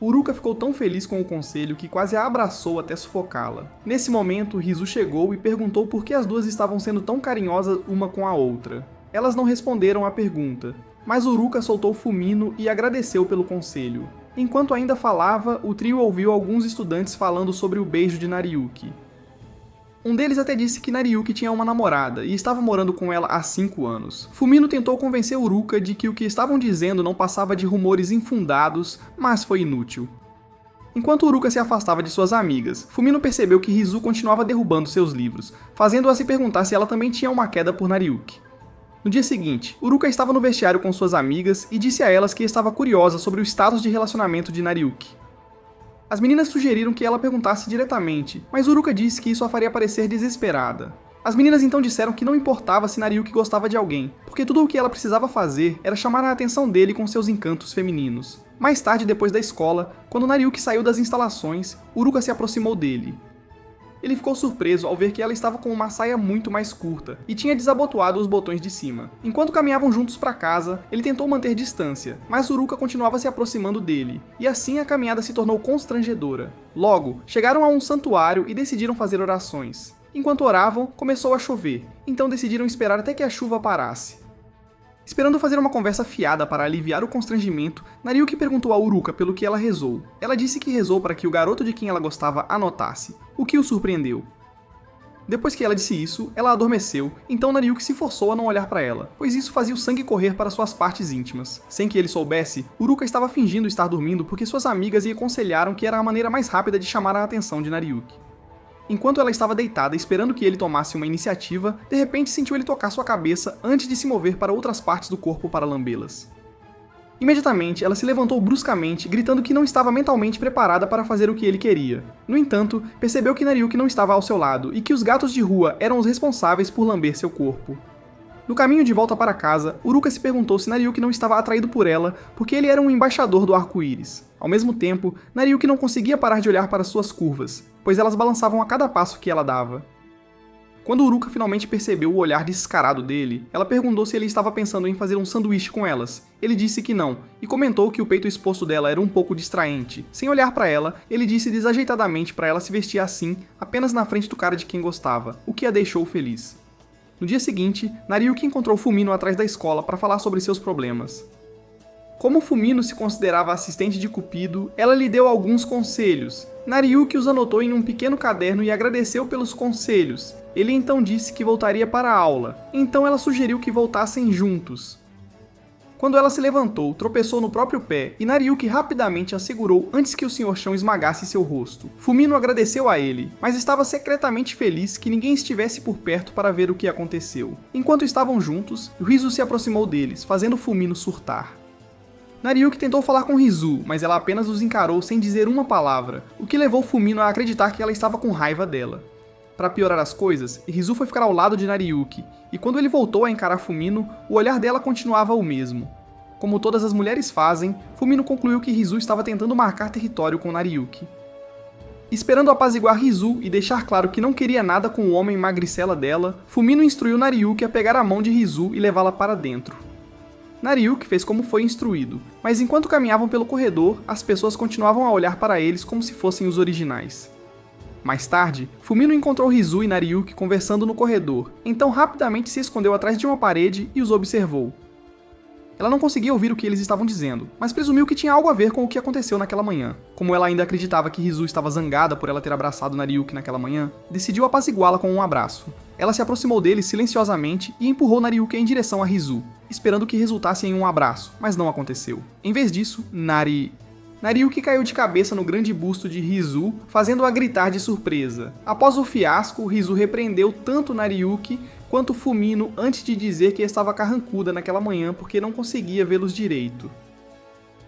Uruka ficou tão feliz com o conselho que quase a abraçou até sufocá-la. Nesse momento, Rizu chegou e perguntou por que as duas estavam sendo tão carinhosas uma com a outra. Elas não responderam à pergunta, mas Uruka soltou Fumino e agradeceu pelo conselho. Enquanto ainda falava, o trio ouviu alguns estudantes falando sobre o beijo de Nariuki. Um deles até disse que Nariuki tinha uma namorada e estava morando com ela há 5 anos. Fumino tentou convencer Uruka de que o que estavam dizendo não passava de rumores infundados, mas foi inútil. Enquanto Uruka se afastava de suas amigas, Fumino percebeu que Rizu continuava derrubando seus livros, fazendo-a se perguntar se ela também tinha uma queda por Nariuki. No dia seguinte, Uruka estava no vestiário com suas amigas e disse a elas que estava curiosa sobre o status de relacionamento de Nariuki. As meninas sugeriram que ela perguntasse diretamente, mas Uruka disse que isso a faria parecer desesperada. As meninas então disseram que não importava se Nariuki gostava de alguém, porque tudo o que ela precisava fazer era chamar a atenção dele com seus encantos femininos. Mais tarde, depois da escola, quando Nariuki saiu das instalações, Uruka se aproximou dele. Ele ficou surpreso ao ver que ela estava com uma saia muito mais curta e tinha desabotoado os botões de cima. Enquanto caminhavam juntos para casa, ele tentou manter distância, mas Uruka continuava se aproximando dele, e assim a caminhada se tornou constrangedora. Logo, chegaram a um santuário e decidiram fazer orações. Enquanto oravam, começou a chover, então decidiram esperar até que a chuva parasse. Esperando fazer uma conversa fiada para aliviar o constrangimento, Nariuki perguntou a Uruka pelo que ela rezou. Ela disse que rezou para que o garoto de quem ela gostava anotasse, o que o surpreendeu. Depois que ela disse isso, ela adormeceu, então Nariuki se forçou a não olhar para ela, pois isso fazia o sangue correr para suas partes íntimas. Sem que ele soubesse, Uruka estava fingindo estar dormindo porque suas amigas lhe aconselharam que era a maneira mais rápida de chamar a atenção de Nariuki. Enquanto ela estava deitada esperando que ele tomasse uma iniciativa, de repente sentiu ele tocar sua cabeça antes de se mover para outras partes do corpo para lambê-las. Imediatamente, ela se levantou bruscamente, gritando que não estava mentalmente preparada para fazer o que ele queria. No entanto, percebeu que Nariuki não estava ao seu lado e que os gatos de rua eram os responsáveis por lamber seu corpo. No caminho de volta para casa, Uruka se perguntou se Nariuki não estava atraído por ela porque ele era um embaixador do arco-íris. Ao mesmo tempo, Nariuki não conseguia parar de olhar para suas curvas, pois elas balançavam a cada passo que ela dava. Quando Uruka finalmente percebeu o olhar descarado dele, ela perguntou se ele estava pensando em fazer um sanduíche com elas. Ele disse que não, e comentou que o peito exposto dela era um pouco distraente. Sem olhar para ela, ele disse desajeitadamente para ela se vestir assim, apenas na frente do cara de quem gostava, o que a deixou feliz. No dia seguinte, Nariuki encontrou Fumino atrás da escola para falar sobre seus problemas. Como Fumino se considerava assistente de Cupido, ela lhe deu alguns conselhos. Nariuki os anotou em um pequeno caderno e agradeceu pelos conselhos. Ele então disse que voltaria para a aula, então ela sugeriu que voltassem juntos. Quando ela se levantou, tropeçou no próprio pé e Nariuki rapidamente a segurou antes que o Sr. Chão esmagasse seu rosto. Fumino agradeceu a ele, mas estava secretamente feliz que ninguém estivesse por perto para ver o que aconteceu. Enquanto estavam juntos, Rizu se aproximou deles, fazendo Fumino surtar. Nariuki tentou falar com Rizu, mas ela apenas os encarou sem dizer uma palavra, o que levou Fumino a acreditar que ela estava com raiva dela. Para piorar as coisas, Rizu foi ficar ao lado de Nariuki, e quando ele voltou a encarar Fumino, o olhar dela continuava o mesmo. Como todas as mulheres fazem, Fumino concluiu que Rizu estava tentando marcar território com Nariuki. Esperando apaziguar Rizu e deixar claro que não queria nada com o homem magricela dela, Fumino instruiu Nariuki a pegar a mão de Rizu e levá-la para dentro. Nariuki fez como foi instruído, mas enquanto caminhavam pelo corredor, as pessoas continuavam a olhar para eles como se fossem os originais. Mais tarde, Fumino encontrou Rizu e Nariyuki conversando no corredor, então rapidamente se escondeu atrás de uma parede e os observou. Ela não conseguia ouvir o que eles estavam dizendo, mas presumiu que tinha algo a ver com o que aconteceu naquela manhã. Como ela ainda acreditava que Rizu estava zangada por ela ter abraçado Nariyuki naquela manhã, decidiu apaziguá-la com um abraço. Ela se aproximou dele silenciosamente e empurrou Nariyuki em direção a Rizu, esperando que resultasse em um abraço, mas não aconteceu. Em vez disso, Nariyuki caiu de cabeça no grande busto de Rizu, fazendo-a gritar de surpresa. Após o fiasco, Rizu repreendeu tanto Nariyuki quanto Fumino antes de dizer que estava carrancuda naquela manhã porque não conseguia vê-los direito.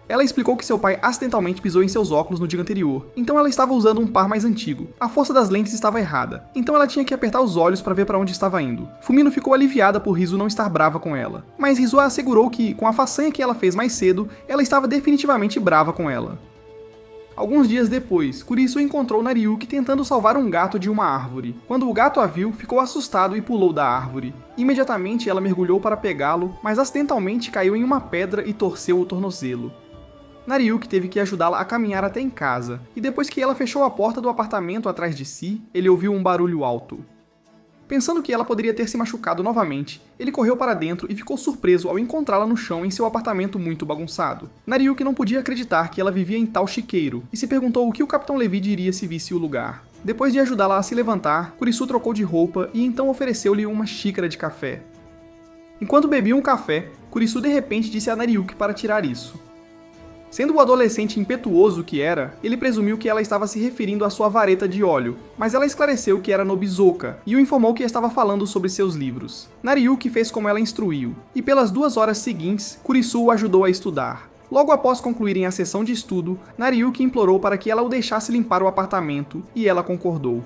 Ela explicou que seu pai acidentalmente pisou em seus óculos no dia anterior, então ela estava usando um par mais antigo. A força das lentes estava errada, então ela tinha que apertar os olhos para ver para onde estava indo. Fumino ficou aliviada por Rizu não estar brava com ela, mas Rizu assegurou que, com a façanha que ela fez mais cedo, ela estava definitivamente brava com ela. Alguns dias depois, Kurisu encontrou Nariyuki tentando salvar um gato de uma árvore. Quando o gato a viu, ficou assustado e pulou da árvore. Imediatamente ela mergulhou para pegá-lo, mas acidentalmente caiu em uma pedra e torceu o tornozelo. Nariyuki teve que ajudá-la a caminhar até em casa, e depois que ela fechou a porta do apartamento atrás de si, ele ouviu um barulho alto. Pensando que ela poderia ter se machucado novamente, ele correu para dentro e ficou surpreso ao encontrá-la no chão em seu apartamento muito bagunçado. Nariyuki não podia acreditar que ela vivia em tal chiqueiro, e se perguntou o que o Capitão Levi diria se visse o lugar. Depois de ajudá-la a se levantar, Kurisu trocou de roupa e então ofereceu-lhe uma xícara de café. Enquanto bebiam um café, Kurisu de repente disse a Nariyuki para tirar isso. Sendo o adolescente impetuoso que era, ele presumiu que ela estava se referindo à sua vareta de óleo, mas ela esclareceu que era Nobizoka e o informou que estava falando sobre seus livros. Nariyuki fez como ela instruiu, e pelas 2 horas seguintes, Kurisu o ajudou a estudar. Logo após concluírem a sessão de estudo, Nariyuki implorou para que ela o deixasse limpar o apartamento, e ela concordou.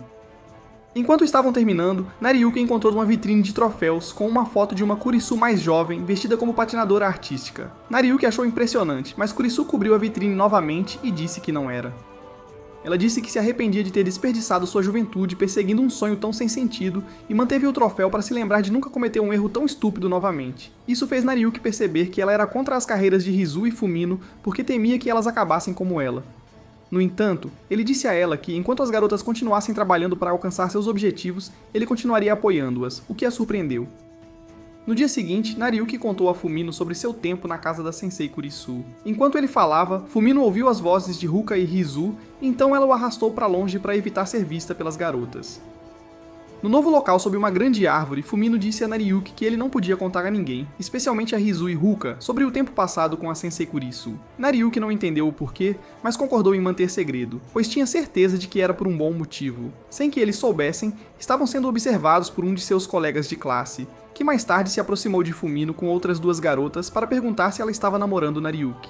Enquanto estavam terminando, Nariyuki encontrou uma vitrine de troféus com uma foto de uma Kurisu mais jovem, vestida como patinadora artística. Nariyuki achou impressionante, mas Kurisu cobriu a vitrine novamente e disse que não era. Ela disse que se arrependia de ter desperdiçado sua juventude perseguindo um sonho tão sem sentido e manteve o troféu para se lembrar de nunca cometer um erro tão estúpido novamente. Isso fez Nariyuki perceber que ela era contra as carreiras de Rizu e Fumino porque temia que elas acabassem como ela. No entanto, ele disse a ela que, enquanto as garotas continuassem trabalhando para alcançar seus objetivos, ele continuaria apoiando-as, o que a surpreendeu. No dia seguinte, Nariyuki contou a Fumino sobre seu tempo na casa da Sensei Kurisu. Enquanto ele falava, Fumino ouviu as vozes de Ruka e Rizu, então ela o arrastou para longe para evitar ser vista pelas garotas. No novo local sob uma grande árvore, Fumino disse a Nariyuki que ele não podia contar a ninguém, especialmente a Rizu e Ruka, sobre o tempo passado com a Sensei Kurisu. Nariyuki não entendeu o porquê, mas concordou em manter segredo, pois tinha certeza de que era por um bom motivo. Sem que eles soubessem, estavam sendo observados por um de seus colegas de classe, que mais tarde se aproximou de Fumino com outras 2 garotas para perguntar se ela estava namorando Nariyuki.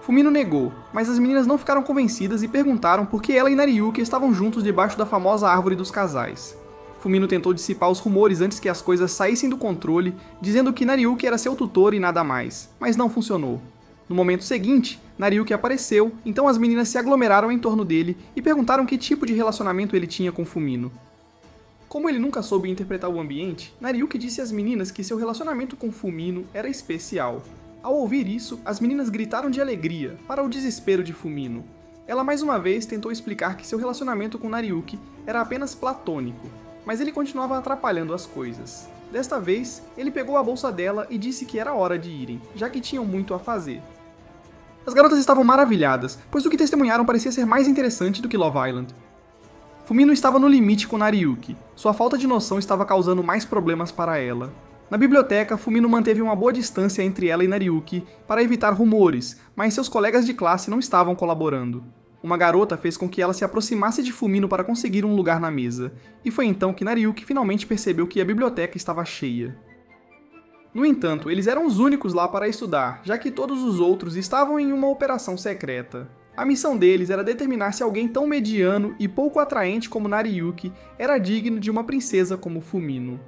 Fumino negou, mas as meninas não ficaram convencidas e perguntaram por que ela e Nariyuki estavam juntos debaixo da famosa árvore dos casais. Fumino tentou dissipar os rumores antes que as coisas saíssem do controle, dizendo que Nariyuki era seu tutor e nada mais, mas não funcionou. No momento seguinte, Nariyuki apareceu, então as meninas se aglomeraram em torno dele e perguntaram que tipo de relacionamento ele tinha com Fumino. Como ele nunca soube interpretar o ambiente, Nariyuki disse às meninas que seu relacionamento com Fumino era especial. Ao ouvir isso, as meninas gritaram de alegria, para o desespero de Fumino. Ela mais uma vez tentou explicar que seu relacionamento com Nariyuki era apenas platônico, mas ele continuava atrapalhando as coisas. Desta vez, ele pegou a bolsa dela e disse que era hora de irem, já que tinham muito a fazer. As garotas estavam maravilhadas, pois o que testemunharam parecia ser mais interessante do que Love Island. Fumino estava no limite com Nariyuki, sua falta de noção estava causando mais problemas para ela. Na biblioteca, Fumino manteve uma boa distância entre ela e Nariyuki para evitar rumores, mas seus colegas de classe não estavam colaborando. Uma garota fez com que ela se aproximasse de Fumino para conseguir um lugar na mesa, e foi então que Nariyuki finalmente percebeu que a biblioteca estava cheia. No entanto, eles eram os únicos lá para estudar, já que todos os outros estavam em uma operação secreta. A missão deles era determinar se alguém tão mediano e pouco atraente como Nariyuki era digno de uma princesa como Fumino.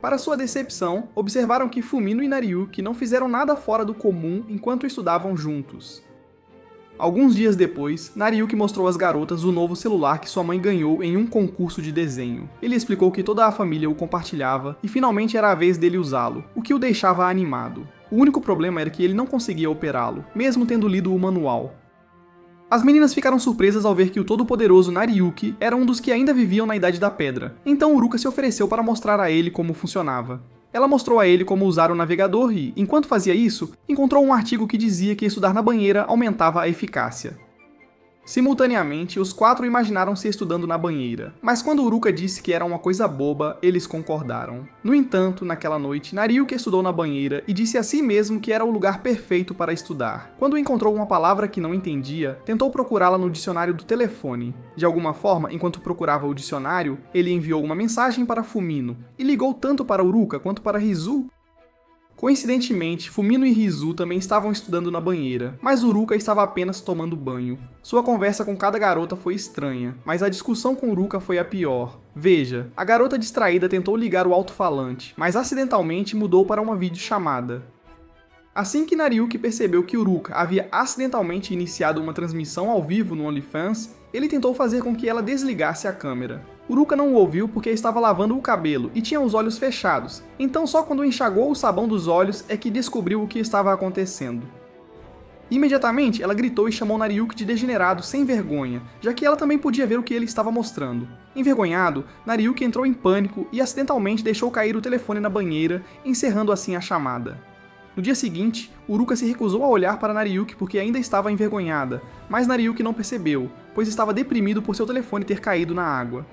Para sua decepção, observaram que Fumino e Nariyuki não fizeram nada fora do comum enquanto estudavam juntos. Alguns dias depois, Nariyuki mostrou às garotas o novo celular que sua mãe ganhou em um concurso de desenho. Ele explicou que toda a família o compartilhava e finalmente era a vez dele usá-lo, o que o deixava animado. O único problema era que ele não conseguia operá-lo, mesmo tendo lido o manual. As meninas ficaram surpresas ao ver que o todo-poderoso Nariyuki era um dos que ainda viviam na Idade da Pedra, então Uruka se ofereceu para mostrar a ele como funcionava. Ela mostrou a ele como usar o navegador e, enquanto fazia isso, encontrou um artigo que dizia que estudar na banheira aumentava a eficácia. Simultaneamente, os 4 imaginaram-se estudando na banheira, mas quando Uruka disse que era uma coisa boba, eles concordaram. No entanto, naquela noite, Nariyuki estudou na banheira e disse a si mesmo que era o lugar perfeito para estudar. Quando encontrou uma palavra que não entendia, tentou procurá-la no dicionário do telefone. De alguma forma, enquanto procurava o dicionário, ele enviou uma mensagem para Fumino, e ligou tanto para Uruka quanto para Rizu. Coincidentemente, Fumino e Rizu também estavam estudando na banheira, mas Uruka estava apenas tomando banho. Sua conversa com cada garota foi estranha, mas a discussão com Uruka foi a pior. Veja, a garota distraída tentou ligar o alto-falante, mas acidentalmente mudou para uma videochamada. Assim que Nariyuki percebeu que Uruka havia acidentalmente iniciado uma transmissão ao vivo no OnlyFans, ele tentou fazer com que ela desligasse a câmera. Uruka não o ouviu porque estava lavando o cabelo e tinha os olhos fechados, então só quando enxagou o sabão dos olhos é que descobriu o que estava acontecendo. Imediatamente, ela gritou e chamou Nariyuki de degenerado sem vergonha, já que ela também podia ver o que ele estava mostrando. Envergonhado, Nariyuki entrou em pânico e acidentalmente deixou cair o telefone na banheira, encerrando assim a chamada. No dia seguinte, Uruka se recusou a olhar para Nariyuki porque ainda estava envergonhada, mas Nariyuki não percebeu, pois estava deprimido por seu telefone ter caído na água.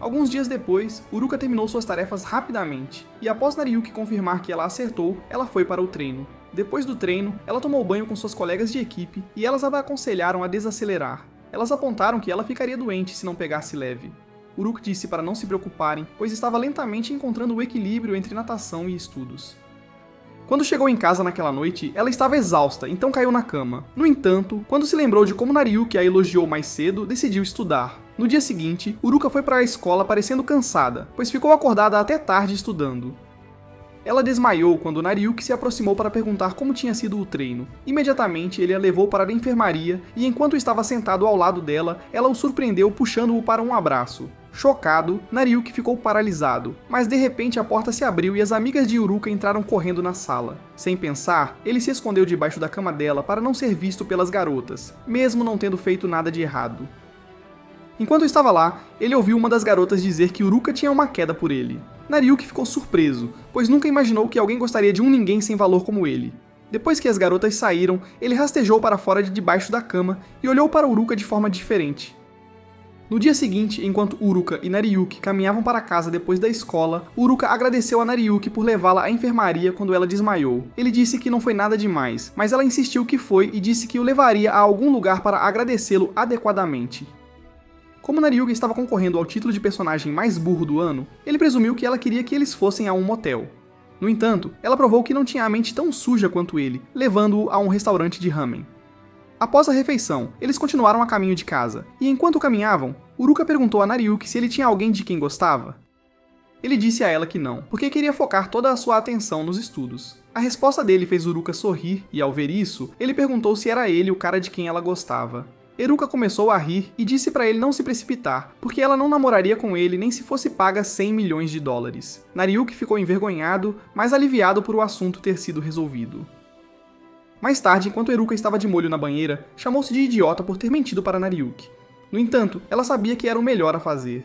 Alguns dias depois, Uruka terminou suas tarefas rapidamente, e após Nariyuki confirmar que ela acertou, ela foi para o treino. Depois do treino, ela tomou banho com suas colegas de equipe e elas a aconselharam a desacelerar. Elas apontaram que ela ficaria doente se não pegasse leve. Uruka disse para não se preocuparem, pois estava lentamente encontrando o equilíbrio entre natação e estudos. Quando chegou em casa naquela noite, ela estava exausta, então caiu na cama. No entanto, quando se lembrou de como Nariyuki a elogiou mais cedo, decidiu estudar. No dia seguinte, Uruka foi para a escola parecendo cansada, pois ficou acordada até tarde estudando. Ela desmaiou quando Nariyuki se aproximou para perguntar como tinha sido o treino. Imediatamente, ele a levou para a enfermaria e enquanto estava sentado ao lado dela, ela o surpreendeu puxando-o para um abraço. Chocado, Nariyuki ficou paralisado, mas de repente a porta se abriu e as amigas de Uruka entraram correndo na sala. Sem pensar, ele se escondeu debaixo da cama dela para não ser visto pelas garotas, mesmo não tendo feito nada de errado. Enquanto estava lá, ele ouviu uma das garotas dizer que Uruka tinha uma queda por ele. Nariyuki ficou surpreso, pois nunca imaginou que alguém gostaria de um ninguém sem valor como ele. Depois que as garotas saíram, ele rastejou para fora de debaixo da cama e olhou para Uruka de forma diferente. No dia seguinte, enquanto Uruka e Nariyuki caminhavam para casa depois da escola, Uruka agradeceu a Nariyuki por levá-la à enfermaria quando ela desmaiou. Ele disse que não foi nada demais, mas ela insistiu que foi e disse que o levaria a algum lugar para agradecê-lo adequadamente. Como Nariyuki estava concorrendo ao título de personagem mais burro do ano, ele presumiu que ela queria que eles fossem a um motel. No entanto, ela provou que não tinha a mente tão suja quanto ele, levando-o a um restaurante de ramen. Após a refeição, eles continuaram a caminho de casa, e enquanto caminhavam, Uruka perguntou a Nariyuki se ele tinha alguém de quem gostava. Ele disse a ela que não, porque queria focar toda a sua atenção nos estudos. A resposta dele fez Uruka sorrir, e ao ver isso, ele perguntou se era ele o cara de quem ela gostava. Uruka começou a rir e disse para ele não se precipitar, porque ela não namoraria com ele nem se fosse paga $100 milhões. Nariyuki ficou envergonhado, mas aliviado por o assunto ter sido resolvido. Mais tarde, enquanto Uruka estava de molho na banheira, chamou-se de idiota por ter mentido para Nariyuki. No entanto, ela sabia que era o melhor a fazer.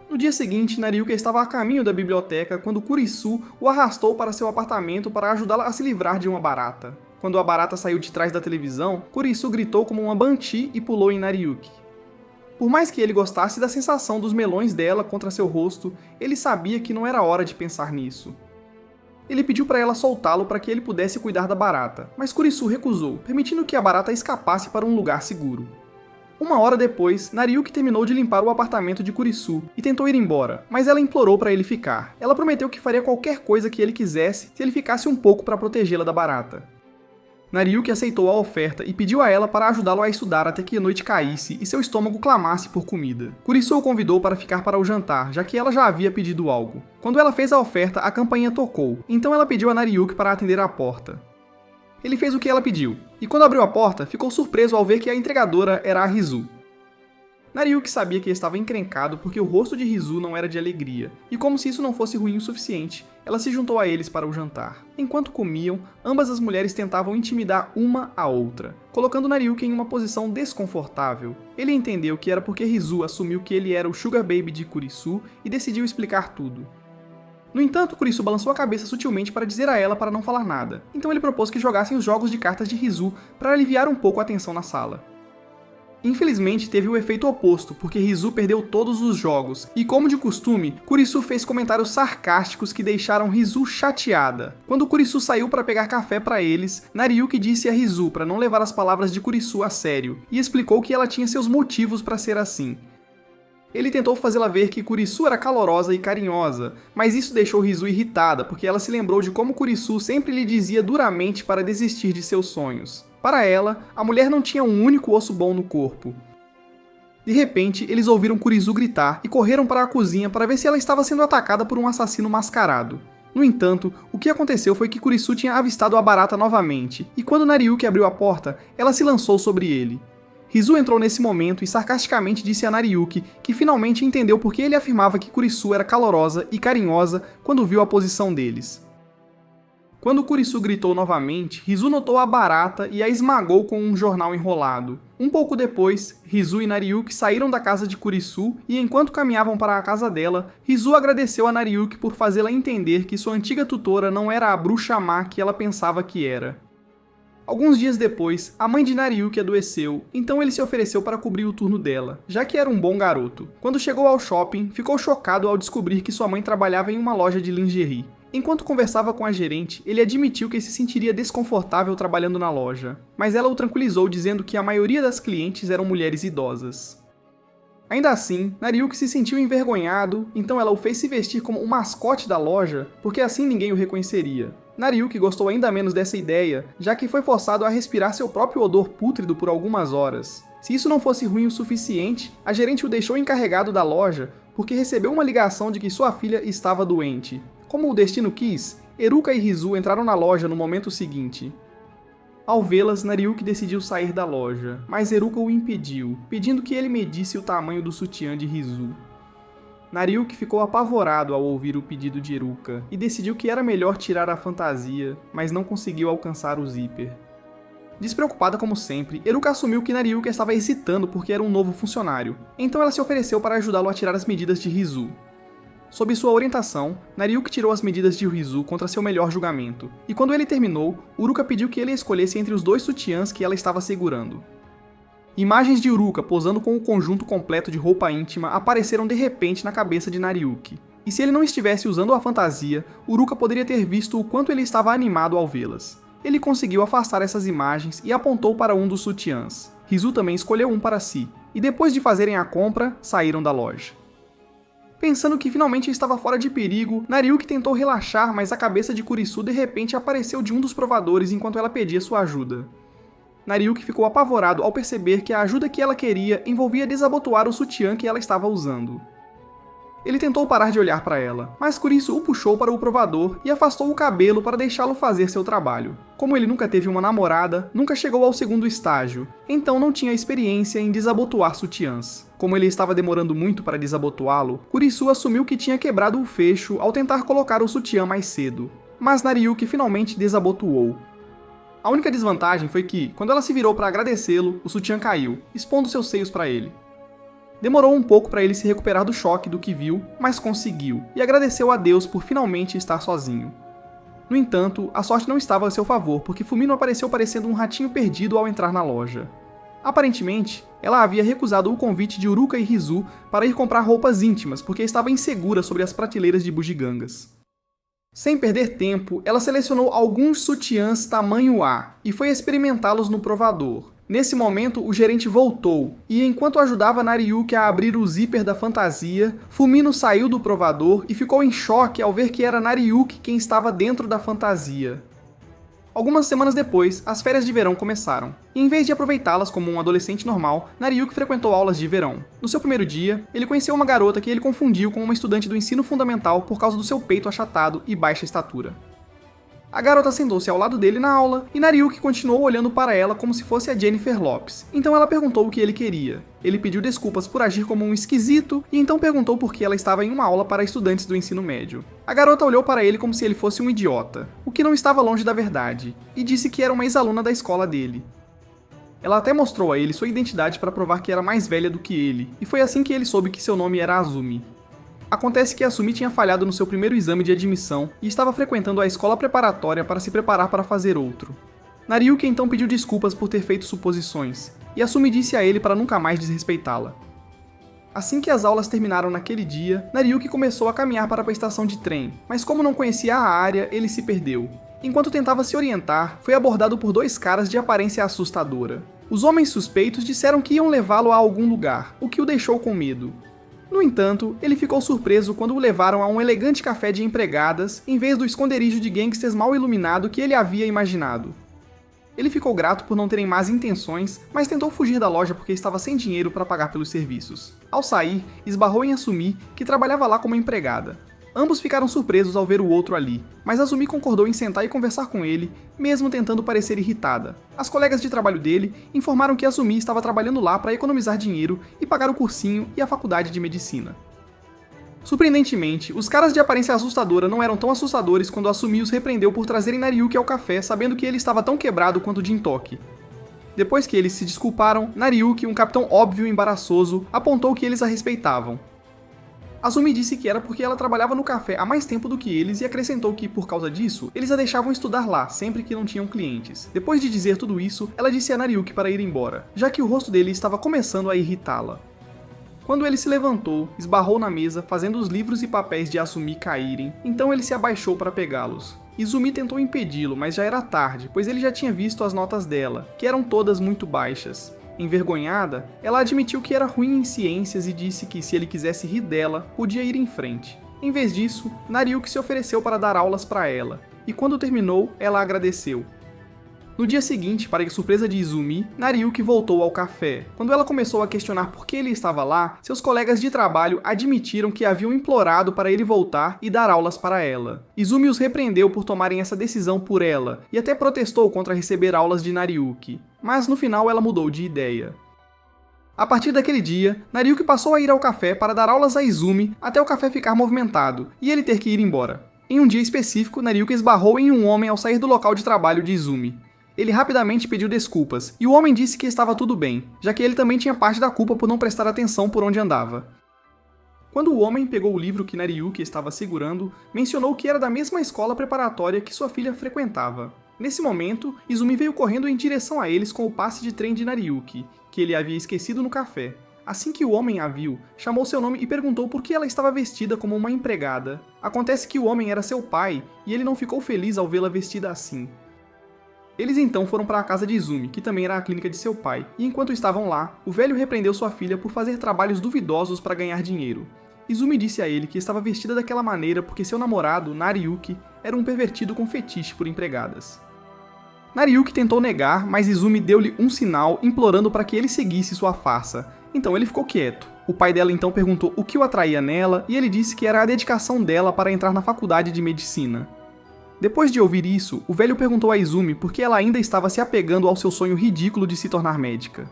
No dia seguinte, Nariyuki estava a caminho da biblioteca quando Kurisu o arrastou para seu apartamento para ajudá-la a se livrar de uma barata. Quando a barata saiu de trás da televisão, Kurisu gritou como uma banshee e pulou em Nariyuki. Por mais que ele gostasse da sensação dos melões dela contra seu rosto, ele sabia que não era hora de pensar nisso. Ele pediu para ela soltá-lo para que ele pudesse cuidar da barata, mas Kurisu recusou, permitindo que a barata escapasse para um lugar seguro. Uma hora depois, Nariyuki terminou de limpar o apartamento de Kurisu e tentou ir embora, mas ela implorou para ele ficar. Ela prometeu que faria qualquer coisa que ele quisesse se ele ficasse um pouco para protegê-la da barata. Nariyuki aceitou a oferta e pediu a ela para ajudá-lo a estudar até que a noite caísse e seu estômago clamasse por comida. Kurisu o convidou para ficar para o jantar, já que ela já havia pedido algo. Quando ela fez a oferta, a campainha tocou, então ela pediu a Nariyuki para atender a porta. Ele fez o que ela pediu, e quando abriu a porta, ficou surpreso ao ver que a entregadora era a Rizu. Nariuki sabia que estava encrencado porque o rosto de Rizu não era de alegria, e como se isso não fosse ruim o suficiente, ela se juntou a eles para o jantar. Enquanto comiam, ambas as mulheres tentavam intimidar uma a outra, colocando Nariuki em uma posição desconfortável. Ele entendeu que era porque Rizu assumiu que ele era o Sugar Baby de Kurisu e decidiu explicar tudo. No entanto, Kurisu balançou a cabeça sutilmente para dizer a ela para não falar nada, então ele propôs que jogassem os jogos de cartas de Rizu para aliviar um pouco a tensão na sala. Infelizmente, teve o efeito oposto, porque Rizu perdeu todos os jogos, e como de costume, Kurisu fez comentários sarcásticos que deixaram Rizu chateada. Quando Kurisu saiu para pegar café para eles, Nariuki disse a Rizu para não levar as palavras de Kurisu a sério, e explicou que ela tinha seus motivos para ser assim. Ele tentou fazê-la ver que Kurisu era calorosa e carinhosa, mas isso deixou Rizu irritada, porque ela se lembrou de como Kurisu sempre lhe dizia duramente para desistir de seus sonhos. Para ela, a mulher não tinha um único osso bom no corpo. De repente, eles ouviram Kurisu gritar e correram para a cozinha para ver se ela estava sendo atacada por um assassino mascarado. No entanto, o que aconteceu foi que Kurisu tinha avistado a barata novamente, e quando Nariuki abriu a porta, ela se lançou sobre ele. Rizu entrou nesse momento e sarcasticamente disse a Nariuki que finalmente entendeu por que ele afirmava que Kurisu era calorosa e carinhosa quando viu a posição deles. Quando Kurisu gritou novamente, Rizu notou a barata e a esmagou com um jornal enrolado. Um pouco depois, Rizu e Nariuki saíram da casa de Kurisu e enquanto caminhavam para a casa dela, Rizu agradeceu a Nariuki por fazê-la entender que sua antiga tutora não era a bruxa má que ela pensava que era. Alguns dias depois, a mãe de Nariuki adoeceu, então ele se ofereceu para cobrir o turno dela, já que era um bom garoto. Quando chegou ao shopping, ficou chocado ao descobrir que sua mãe trabalhava em uma loja de lingerie. Enquanto conversava com a gerente, ele admitiu que se sentiria desconfortável trabalhando na loja, mas ela o tranquilizou dizendo que a maioria das clientes eram mulheres idosas. Ainda assim, Nariuki se sentiu envergonhado, então ela o fez se vestir como o mascote da loja, porque assim ninguém o reconheceria. Nariuki gostou ainda menos dessa ideia, já que foi forçado a respirar seu próprio odor pútrido por algumas horas. Se isso não fosse ruim o suficiente, a gerente o deixou encarregado da loja porque recebeu uma ligação de que sua filha estava doente. Como o destino quis, Eruka e Rizu entraram na loja no momento seguinte. Ao vê-las, Nariuki decidiu sair da loja, mas Eruka o impediu, pedindo que ele medisse o tamanho do sutiã de Rizu. Nariuki ficou apavorado ao ouvir o pedido de Eruka e decidiu que era melhor tirar a fantasia, mas não conseguiu alcançar o zíper. Despreocupada como sempre, Eruka assumiu que Nariuki estava hesitando porque era um novo funcionário, então ela se ofereceu para ajudá-lo a tirar as medidas de Rizu. Sob sua orientação, Nariuki tirou as medidas de Rizu contra seu melhor julgamento, e quando ele terminou, Uruka pediu que ele escolhesse entre os dois sutiãs que ela estava segurando. Imagens de Uruka posando com o conjunto completo de roupa íntima apareceram de repente na cabeça de Nariuki. E se ele não estivesse usando a fantasia, Uruka poderia ter visto o quanto ele estava animado ao vê-las. Ele conseguiu afastar essas imagens e apontou para um dos sutiãs. Rizu também escolheu um para si, e depois de fazerem a compra, saíram da loja. Pensando que finalmente estava fora de perigo, Nariuki tentou relaxar, mas a cabeça de Kurisu de repente apareceu de um dos provadores enquanto ela pedia sua ajuda. Nariuki ficou apavorado ao perceber que a ajuda que ela queria envolvia desabotoar o sutiã que ela estava usando. Ele tentou parar de olhar para ela, mas Kurisu o puxou para o provador e afastou o cabelo para deixá-lo fazer seu trabalho. Como ele nunca teve uma namorada, nunca chegou ao segundo estágio, então não tinha experiência em desabotoar sutiãs. Como ele estava demorando muito para desabotoá-lo, Kurisu assumiu que tinha quebrado o fecho ao tentar colocar o sutiã mais cedo. Mas Nariuki finalmente desabotoou. A única desvantagem foi que, quando ela se virou para agradecê-lo, o sutiã caiu, expondo seus seios para ele. Demorou um pouco para ele se recuperar do choque do que viu, mas conseguiu, e agradeceu a Deus por finalmente estar sozinho. No entanto, a sorte não estava a seu favor, porque Fumino apareceu parecendo um ratinho perdido ao entrar na loja. Aparentemente, ela havia recusado o convite de Uruka e Rizu para ir comprar roupas íntimas, porque estava insegura sobre as prateleiras de bugigangas. Sem perder tempo, ela selecionou alguns sutiãs tamanho A e foi experimentá-los no provador. Nesse momento, o gerente voltou, e enquanto ajudava Nariuki a abrir o zíper da fantasia, Fumino saiu do provador e ficou em choque ao ver que era Nariuki quem estava dentro da fantasia. Algumas semanas depois, as férias de verão começaram, e em vez de aproveitá-las como um adolescente normal, Nariuki frequentou aulas de verão. No seu primeiro dia, ele conheceu uma garota que ele confundiu com uma estudante do ensino fundamental por causa do seu peito achatado e baixa estatura. A garota sentou-se ao lado dele na aula e Nariuki continuou olhando para ela como se fosse a Jennifer Lopes. Então ela perguntou o que ele queria. Ele pediu desculpas por agir como um esquisito e então perguntou por que ela estava em uma aula para estudantes do ensino médio. A garota olhou para ele como se ele fosse um idiota, o que não estava longe da verdade, e disse que era uma ex-aluna da escola dele. Ela até mostrou a ele sua identidade para provar que era mais velha do que ele, e foi assim que ele soube que seu nome era Azumi. Acontece que Azumi tinha falhado no seu primeiro exame de admissão e estava frequentando a escola preparatória para se preparar para fazer outro. Nariuki então pediu desculpas por ter feito suposições, e Azumi disse a ele para nunca mais desrespeitá-la. Assim que as aulas terminaram naquele dia, Nariuki começou a caminhar para a estação de trem, mas como não conhecia a área, ele se perdeu. Enquanto tentava se orientar, foi abordado por dois caras de aparência assustadora. Os homens suspeitos disseram que iam levá-lo a algum lugar, o que o deixou com medo. No entanto, ele ficou surpreso quando o levaram a um elegante café de empregadas, em vez do esconderijo de gangsters mal iluminado que ele havia imaginado. Ele ficou grato por não terem más intenções, mas tentou fugir da loja porque estava sem dinheiro para pagar pelos serviços. Ao sair, esbarrou em Azumi, que trabalhava lá como empregada. Ambos ficaram surpresos ao ver o outro ali, mas Azumi concordou em sentar e conversar com ele, mesmo tentando parecer irritada. As colegas de trabalho dele informaram que Azumi estava trabalhando lá para economizar dinheiro e pagar o cursinho e a faculdade de medicina. Surpreendentemente, os caras de aparência assustadora não eram tão assustadores quando Azumi os repreendeu por trazerem Nariuki ao café sabendo que ele estava tão quebrado quanto Jintoki. Depois que eles se desculparam, Nariuki, um capitão óbvio e embaraçoso, apontou que eles a respeitavam. Azumi disse que era porque ela trabalhava no café há mais tempo do que eles e acrescentou que, por causa disso, eles a deixavam estudar lá, sempre que não tinham clientes. Depois de dizer tudo isso, ela disse a Nariuki para ir embora, já que o rosto dele estava começando a irritá-la. Quando ele se levantou, esbarrou na mesa, fazendo os livros e papéis de Azumi caírem, então ele se abaixou para pegá-los. Izumi tentou impedi-lo, mas já era tarde, pois ele já tinha visto as notas dela, que eram todas muito baixas. Envergonhada, ela admitiu que era ruim em ciências e disse que, se ele quisesse rir dela, podia ir em frente. Em vez disso, Nariuki se ofereceu para dar aulas para ela, e quando terminou, ela agradeceu. No dia seguinte, para a surpresa de Izumi, Nariuki voltou ao café. Quando ela começou a questionar por que ele estava lá, seus colegas de trabalho admitiram que haviam implorado para ele voltar e dar aulas para ela. Izumi os repreendeu por tomarem essa decisão por ela, e até protestou contra receber aulas de Nariuki. Mas no final ela mudou de ideia. A partir daquele dia, Nariuki passou a ir ao café para dar aulas a Izumi até o café ficar movimentado, e ele ter que ir embora. Em um dia específico, Nariuki esbarrou em um homem ao sair do local de trabalho de Izumi. Ele rapidamente pediu desculpas, e o homem disse que estava tudo bem, já que ele também tinha parte da culpa por não prestar atenção por onde andava. Quando o homem pegou o livro que Nariuki estava segurando, mencionou que era da mesma escola preparatória que sua filha frequentava. Nesse momento, Izumi veio correndo em direção a eles com o passe de trem de Nariuki, que ele havia esquecido no café. Assim que o homem a viu, chamou seu nome e perguntou por que ela estava vestida como uma empregada. Acontece que o homem era seu pai, e ele não ficou feliz ao vê-la vestida assim. Eles então foram para a casa de Izumi, que também era a clínica de seu pai, e enquanto estavam lá, o velho repreendeu sua filha por fazer trabalhos duvidosos para ganhar dinheiro. Izumi disse a ele que estava vestida daquela maneira porque seu namorado, Nariuki, era um pervertido com fetiche por empregadas. Nariuki tentou negar, mas Izumi deu-lhe um sinal implorando para que ele seguisse sua farsa. Então ele ficou quieto. O pai dela então perguntou o que o atraía nela e ele disse que era a dedicação dela para entrar na faculdade de medicina. Depois de ouvir isso, o velho perguntou a Izumi por que ela ainda estava se apegando ao seu sonho ridículo de se tornar médica.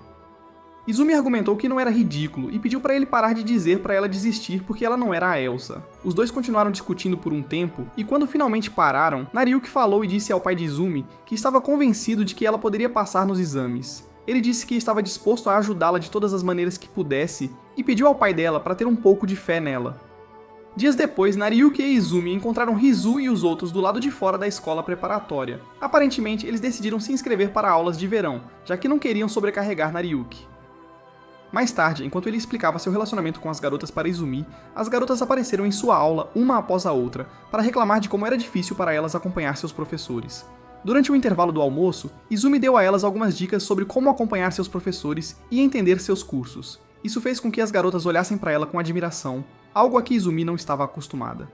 Izumi argumentou que não era ridículo e pediu para ele parar de dizer para ela desistir porque ela não era a Elsa. Os dois continuaram discutindo por um tempo e quando finalmente pararam, Nariuki falou e disse ao pai de Izumi que estava convencido de que ela poderia passar nos exames. Ele disse que estava disposto a ajudá-la de todas as maneiras que pudesse e pediu ao pai dela para ter um pouco de fé nela. Dias depois, Nariuki e Izumi encontraram Rizu e os outros do lado de fora da escola preparatória. Aparentemente, eles decidiram se inscrever para aulas de verão, já que não queriam sobrecarregar Nariuki. Mais tarde, enquanto ele explicava seu relacionamento com as garotas para Izumi, as garotas apareceram em sua aula, uma após a outra, para reclamar de como era difícil para elas acompanhar seus professores. Durante o intervalo do almoço, Izumi deu a elas algumas dicas sobre como acompanhar seus professores e entender seus cursos. Isso fez com que as garotas olhassem para ela com admiração, algo a que Izumi não estava acostumada.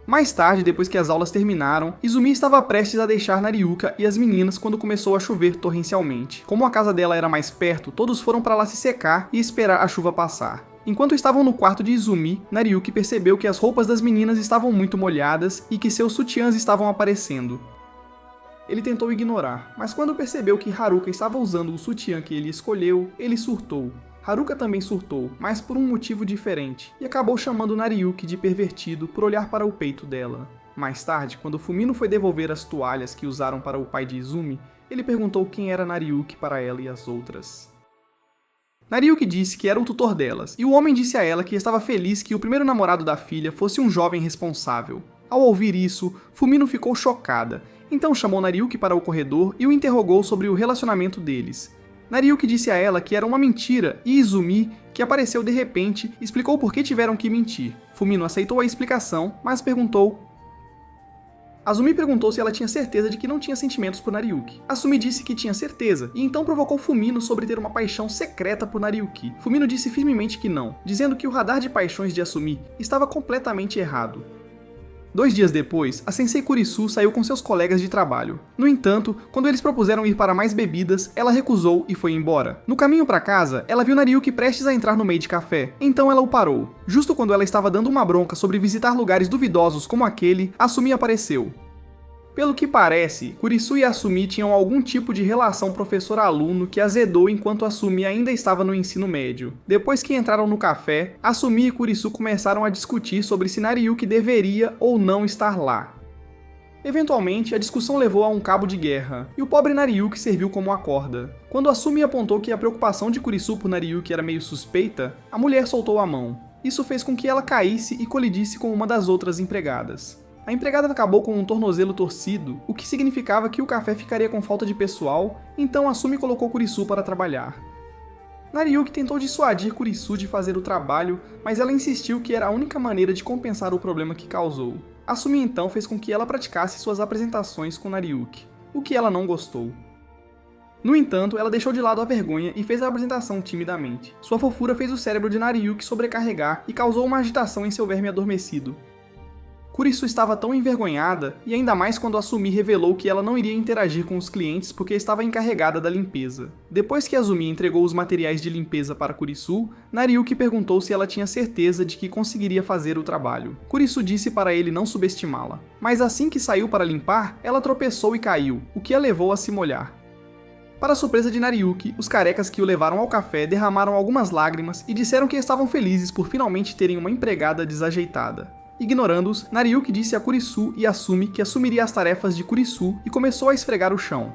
Mais tarde, depois que as aulas terminaram, Izumi estava prestes a deixar Nariuka e as meninas quando começou a chover torrencialmente. Como a casa dela era mais perto, todos foram para lá se secar e esperar a chuva passar. Enquanto estavam no quarto de Izumi, Nariyuki percebeu que as roupas das meninas estavam muito molhadas e que seus sutiãs estavam aparecendo. Ele tentou ignorar, mas quando percebeu que Haruka estava usando o sutiã que ele escolheu, ele surtou. Haruka também surtou, mas por um motivo diferente, e acabou chamando Nariyuki de pervertido por olhar para o peito dela. Mais tarde, quando Fumino foi devolver as toalhas que usaram para o pai de Izumi, ele perguntou quem era Nariyuki para ela e as outras. Nariyuki disse que era o tutor delas, e o homem disse a ela que estava feliz que o primeiro namorado da filha fosse um jovem responsável. Ao ouvir isso, Fumino ficou chocada, então chamou Nariyuki para o corredor e o interrogou sobre o relacionamento deles. Nariyuki disse a ela que era uma mentira e Izumi, que apareceu de repente, explicou por que tiveram que mentir. Fumino aceitou a explicação, mas perguntou... Azumi perguntou se ela tinha certeza de que não tinha sentimentos por Nariyuki. Azumi disse que tinha certeza, e então provocou Fumino sobre ter uma paixão secreta por Nariyuki. Fumino disse firmemente que não, dizendo que o radar de paixões de Azumi estava completamente errado. 2 dias depois, a Sensei Kurisu saiu com seus colegas de trabalho. No entanto, quando eles propuseram ir para mais bebidas, ela recusou e foi embora. No caminho para casa, ela viu Nariyuki prestes a entrar no meio de café, então ela o parou. Justo quando ela estava dando uma bronca sobre visitar lugares duvidosos como aquele, Asumi apareceu. Pelo que parece, Kurisu e Asumi tinham algum tipo de relação professor-aluno que azedou enquanto Asumi ainda estava no ensino médio. Depois que entraram no café, Asumi e Kurisu começaram a discutir sobre se Nariyuki deveria ou não estar lá. Eventualmente, a discussão levou a um cabo de guerra, e o pobre Nariyuki serviu como a corda. Quando Asumi apontou que a preocupação de Kurisu por Nariyuki era meio suspeita, a mulher soltou a mão. Isso fez com que ela caísse e colidisse com uma das outras empregadas. A empregada acabou com um tornozelo torcido, o que significava que o café ficaria com falta de pessoal, então Asumi colocou Kurisu para trabalhar. Nariyuki tentou dissuadir Kurisu de fazer o trabalho, mas ela insistiu que era a única maneira de compensar o problema que causou. Asumi então fez com que ela praticasse suas apresentações com Nariyuki, o que ela não gostou. No entanto, ela deixou de lado a vergonha e fez a apresentação timidamente. Sua fofura fez o cérebro de Nariyuki sobrecarregar e causou uma agitação em seu verme adormecido. Kurisu estava tão envergonhada, e ainda mais quando Asumi revelou que ela não iria interagir com os clientes porque estava encarregada da limpeza. Depois que Azumi entregou os materiais de limpeza para Kurisu, Nariyuki perguntou se ela tinha certeza de que conseguiria fazer o trabalho. Kurisu disse para ele não subestimá-la, mas assim que saiu para limpar, ela tropeçou e caiu, o que a levou a se molhar. Para a surpresa de Nariyuki, os carecas que o levaram ao café derramaram algumas lágrimas e disseram que estavam felizes por finalmente terem uma empregada desajeitada. Ignorando-os, Nariyuki disse a Kurisu e Asumi que assumiria as tarefas de Kurisu e começou a esfregar o chão.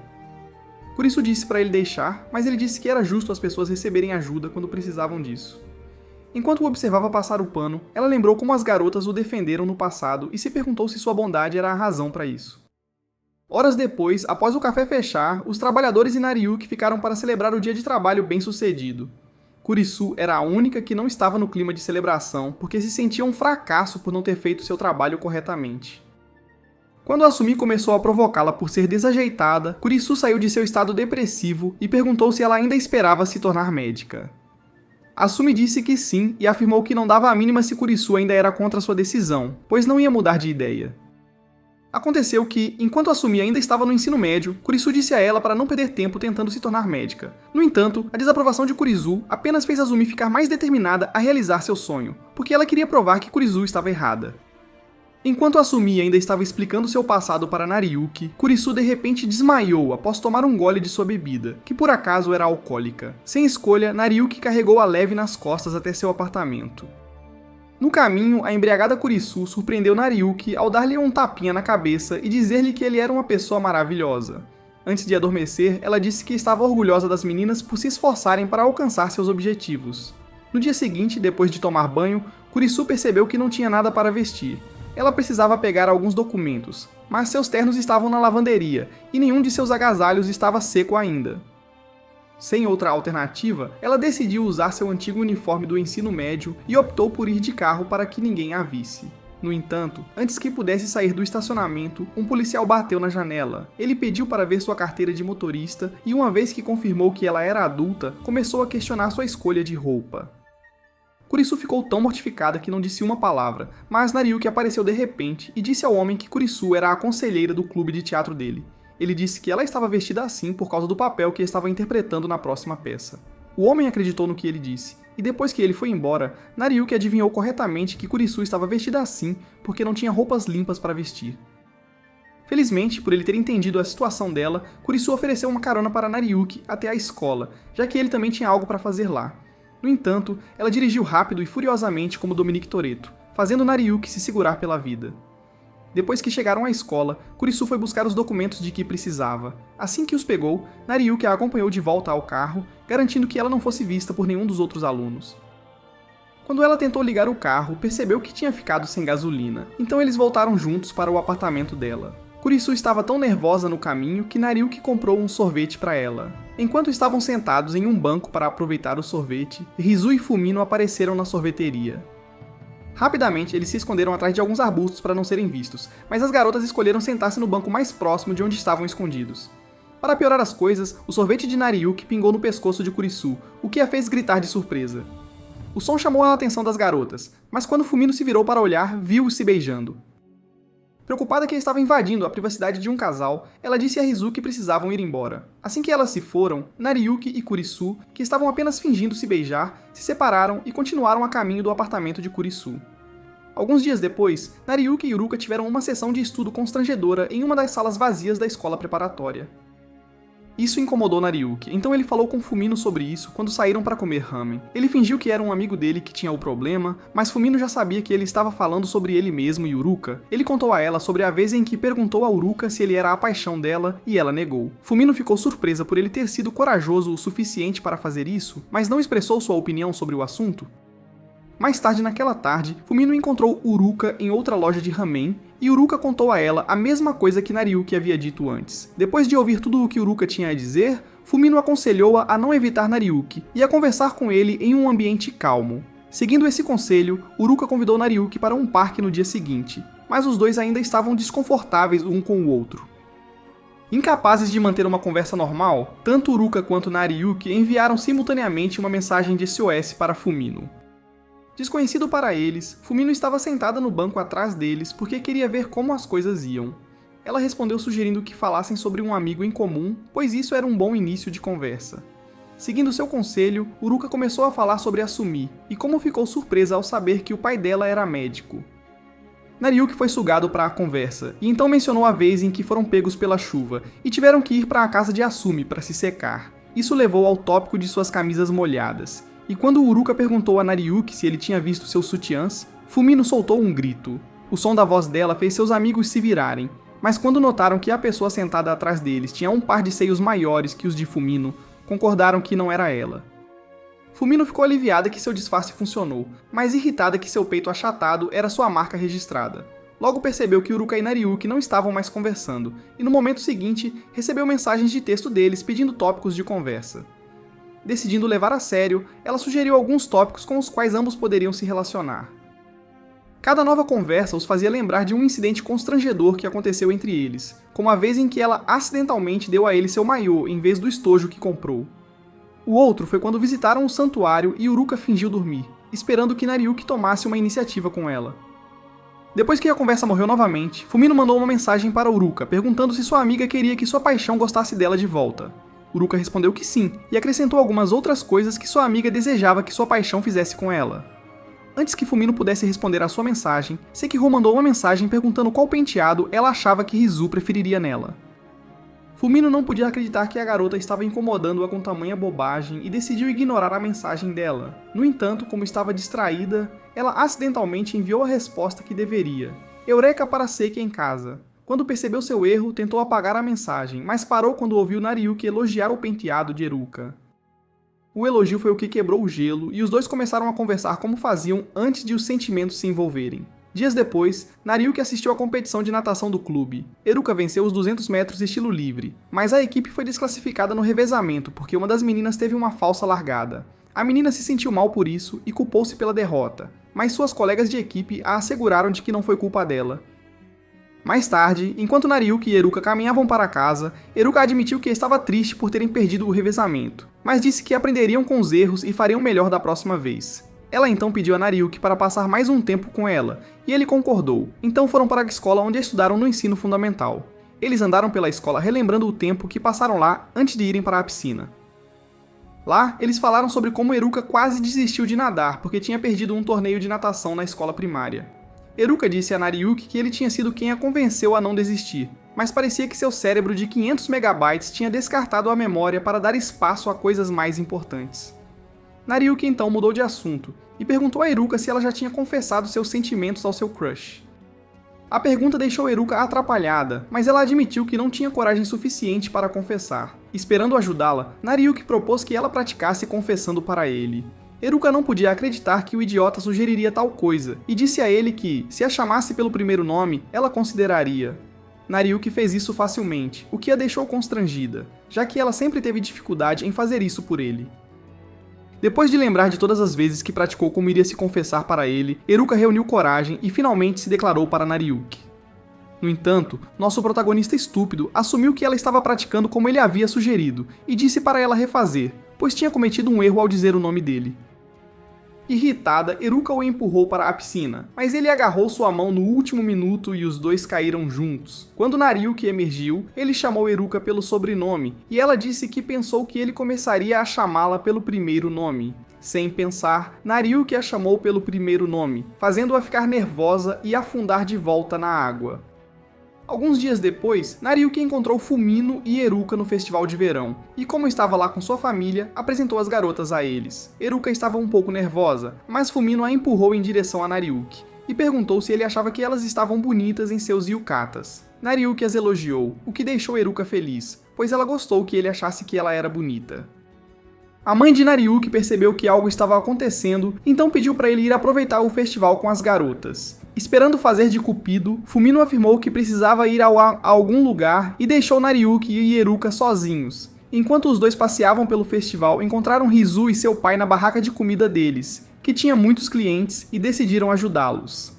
Kurisu disse para ele deixar, mas ele disse que era justo as pessoas receberem ajuda quando precisavam disso. Enquanto o observava passar o pano, ela lembrou como as garotas o defenderam no passado e se perguntou se sua bondade era a razão para isso. Horas depois, após o café fechar, os trabalhadores e Nariyuki ficaram para celebrar o dia de trabalho bem-sucedido. Kurisu era a única que não estava no clima de celebração porque se sentia um fracasso por não ter feito seu trabalho corretamente. Quando Asumi começou a provocá-la por ser desajeitada, Kurisu saiu de seu estado depressivo e perguntou se ela ainda esperava se tornar médica. Asumi disse que sim e afirmou que não dava a mínima se Kurisu ainda era contra sua decisão, pois não ia mudar de ideia. Aconteceu que, enquanto Asumi ainda estava no ensino médio, Kurisu disse a ela para não perder tempo tentando se tornar médica. No entanto, a desaprovação de Kurisu apenas fez Asumi ficar mais determinada a realizar seu sonho, porque ela queria provar que Kurisu estava errada. Enquanto Asumi ainda estava explicando seu passado para Nariyuki, Kurisu de repente desmaiou após tomar um gole de sua bebida, que por acaso era alcoólica. Sem escolha, Nariyuki carregou a leve nas costas até seu apartamento. No caminho, a embriagada Kurisu surpreendeu Nariyuki ao dar-lhe um tapinha na cabeça e dizer-lhe que ele era uma pessoa maravilhosa. Antes de adormecer, ela disse que estava orgulhosa das meninas por se esforçarem para alcançar seus objetivos. No dia seguinte, depois de tomar banho, Kurisu percebeu que não tinha nada para vestir. Ela precisava pegar alguns documentos, mas seus ternos estavam na lavanderia e nenhum de seus agasalhos estava seco ainda. Sem outra alternativa, ela decidiu usar seu antigo uniforme do ensino médio e optou por ir de carro para que ninguém a visse. No entanto, antes que pudesse sair do estacionamento, um policial bateu na janela. Ele pediu para ver sua carteira de motorista e, uma vez que confirmou que ela era adulta, começou a questionar sua escolha de roupa. Kurisu ficou tão mortificada que não disse uma palavra, mas Nariyuki apareceu de repente e disse ao homem que Kurisu era a conselheira do clube de teatro dele. Ele disse que ela estava vestida assim por causa do papel que estava interpretando na próxima peça. O homem acreditou no que ele disse, E depois que ele foi embora, Nariyuki adivinhou corretamente que Kurisu estava vestida assim porque não tinha roupas limpas para vestir. Felizmente, por ele ter entendido a situação dela, Kurisu ofereceu uma carona para Nariyuki até a escola, já que ele também tinha algo para fazer lá. No entanto, ela dirigiu rápido e furiosamente como Dominique Toretto, fazendo Nariyuki se segurar pela vida. Depois que chegaram à escola, Kurisu foi buscar os documentos de que precisava. Assim que os pegou, Nariyuki a acompanhou de volta ao carro, garantindo que ela não fosse vista por nenhum dos outros alunos. Quando ela tentou ligar o carro, percebeu que tinha ficado sem gasolina, então eles voltaram juntos para o apartamento dela. Kurisu estava tão nervosa no caminho que Nariyuki comprou um sorvete para ela. Enquanto estavam sentados em um banco para aproveitar o sorvete, Rizu e Fumino apareceram na sorveteria. Rapidamente, eles se esconderam atrás de alguns arbustos para não serem vistos, mas as garotas escolheram sentar-se no banco mais próximo de onde estavam escondidos. Para piorar as coisas, o sorvete de Nariyuki pingou no pescoço de Kurisu, o que a fez gritar de surpresa. O som chamou a atenção das garotas, mas quando Fumino se virou para olhar, viu-os se beijando. Preocupada que estava invadindo a privacidade de um casal, ela disse a Rizu que precisavam ir embora. Assim que elas se foram, Nariyuki e Kurisu, que estavam apenas fingindo se beijar, se separaram e continuaram a caminho do apartamento de Kurisu. Alguns dias depois, Nariyuki e Uruka tiveram uma sessão de estudo constrangedora em uma das salas vazias da escola preparatória. Isso incomodou Nariyuki, então ele falou com Fumino sobre isso quando saíram para comer ramen. Ele fingiu que era um amigo dele que tinha o problema, mas Fumino já sabia que ele estava falando sobre ele mesmo e Uruka. Ele contou a ela sobre a vez em que perguntou a Uruka se ele era a paixão dela e ela negou. Fumino ficou surpresa por ele ter sido corajoso o suficiente para fazer isso, mas não expressou sua opinião sobre o assunto. Mais tarde naquela tarde, Fumino encontrou Uruka em outra loja de ramen, e Uruka contou a ela a mesma coisa que Nariyuki havia dito antes. Depois de ouvir tudo o que Uruka tinha a dizer, Fumino aconselhou-a a não evitar Nariyuki e a conversar com ele em um ambiente calmo. Seguindo esse conselho, Uruka convidou Nariyuki para um parque no dia seguinte, mas os dois ainda estavam desconfortáveis um com o outro. Incapazes de manter uma conversa normal, tanto Uruka quanto Nariyuki enviaram simultaneamente uma mensagem de SOS para Fumino. Desconhecido para eles, Fumino estava sentada no banco atrás deles porque queria ver como as coisas iam. Ela respondeu sugerindo que falassem sobre um amigo em comum, pois isso era um bom início de conversa. Seguindo seu conselho, Uruka começou a falar sobre Asumi, e como ficou surpresa ao saber que o pai dela era médico. Nariyuki foi sugado para a conversa, e então mencionou a vez em que foram pegos pela chuva, e tiveram que ir para a casa de Asumi para se secar. Isso levou ao tópico de suas camisas molhadas. E quando Uruka perguntou a Nariyuki se ele tinha visto seus sutiãs, Fumino soltou um grito. O som da voz dela fez seus amigos se virarem, mas quando notaram que a pessoa sentada atrás deles tinha um par de seios maiores que os de Fumino, concordaram que não era ela. Fumino ficou aliviada que seu disfarce funcionou, mas irritada que seu peito achatado era sua marca registrada. Logo percebeu que Uruka e Nariyuki não estavam mais conversando, e no momento seguinte, recebeu mensagens de texto deles pedindo tópicos de conversa. Decidindo levar a sério, ela sugeriu alguns tópicos com os quais ambos poderiam se relacionar. Cada nova conversa os fazia lembrar de um incidente constrangedor que aconteceu entre eles, como a vez em que ela acidentalmente deu a ele seu maiô em vez do estojo que comprou. O outro foi quando visitaram o santuário e Uruka fingiu dormir, esperando que Nariyuki tomasse uma iniciativa com ela. Depois que a conversa morreu novamente, Fumino mandou uma mensagem para Uruka, perguntando se sua amiga queria que sua paixão gostasse dela de volta. Uruka respondeu que sim, e acrescentou algumas outras coisas que sua amiga desejava que sua paixão fizesse com ela. Antes que Fumino pudesse responder à sua mensagem, Sekiro mandou uma mensagem perguntando qual penteado ela achava que Rizu preferiria nela. Fumino não podia acreditar que a garota estava incomodando-a com tamanha bobagem e decidiu ignorar a mensagem dela. No entanto, como estava distraída, ela acidentalmente enviou a resposta que deveria. Eureka para Seki em casa. Quando percebeu seu erro, tentou apagar a mensagem, mas parou quando ouviu Nariyuki elogiar o penteado de Eruka. O elogio foi o que quebrou o gelo, e os dois começaram a conversar como faziam antes de os sentimentos se envolverem. Dias depois, Nariyuki assistiu à competição de natação do clube. Eruka venceu os 200 metros estilo livre, mas a equipe foi desclassificada no revezamento porque uma das meninas teve uma falsa largada. A menina se sentiu mal por isso e culpou-se pela derrota, mas suas colegas de equipe a asseguraram de que não foi culpa dela. Mais tarde, enquanto Nariyuki e Eruka caminhavam para casa, Eruka admitiu que estava triste por terem perdido o revezamento, mas disse que aprenderiam com os erros e fariam melhor da próxima vez. Ela então pediu a Nariyuki para passar mais um tempo com ela, e ele concordou. Então foram para a escola onde estudaram no ensino fundamental. Eles andaram pela escola relembrando o tempo que passaram lá antes de irem para a piscina. Lá, eles falaram sobre como Eruka quase desistiu de nadar porque tinha perdido um torneio de natação na escola primária. Eruka disse a Nariyuki que ele tinha sido quem a convenceu a não desistir, mas parecia que seu cérebro de 500 megabytes tinha descartado a memória para dar espaço a coisas mais importantes. Nariyuki então mudou de assunto e perguntou a Eruka se ela já tinha confessado seus sentimentos ao seu crush. A pergunta deixou Eruka atrapalhada, mas ela admitiu que não tinha coragem suficiente para confessar. Esperando ajudá-la, Nariyuki propôs que ela praticasse confessando para ele. Eruka não podia acreditar que o idiota sugeriria tal coisa, e disse a ele que, se a chamasse pelo primeiro nome, ela consideraria. Nariyuki fez isso facilmente, o que a deixou constrangida, já que ela sempre teve dificuldade em fazer isso por ele. Depois de lembrar de todas as vezes que praticou como iria se confessar para ele, Eruka reuniu coragem e finalmente se declarou para Nariyuki. No entanto, nosso protagonista estúpido assumiu que ela estava praticando como ele havia sugerido e disse para ela refazer, pois tinha cometido um erro ao dizer o nome dele. Irritada, Eruka o empurrou para a piscina, mas ele agarrou sua mão no último minuto e os dois caíram juntos. Quando Nariyuki emergiu, ele chamou Eruka pelo sobrenome e ela disse que pensou que ele começaria a chamá-la pelo primeiro nome. Sem pensar, Nariyuki a chamou pelo primeiro nome, fazendo-a ficar nervosa e afundar de volta na água. Alguns dias depois, Nariyuki encontrou Fumino e Eruka no festival de verão, e como estava lá com sua família, apresentou as garotas a eles. Eruka estava um pouco nervosa, mas Fumino a empurrou em direção a Nariyuki, e perguntou se ele achava que elas estavam bonitas em seus yukatas. Nariyuki as elogiou, o que deixou Eruka feliz, pois ela gostou que ele achasse que ela era bonita. A mãe de Nariyuki percebeu que algo estava acontecendo, então pediu para ele ir aproveitar o festival com as garotas. Esperando fazer de cupido, Fumino afirmou que precisava ir a algum lugar e deixou Nariyuki e Eruka sozinhos. Enquanto os dois passeavam pelo festival, encontraram Rizu e seu pai na barraca de comida deles, que tinha muitos clientes, e decidiram ajudá-los.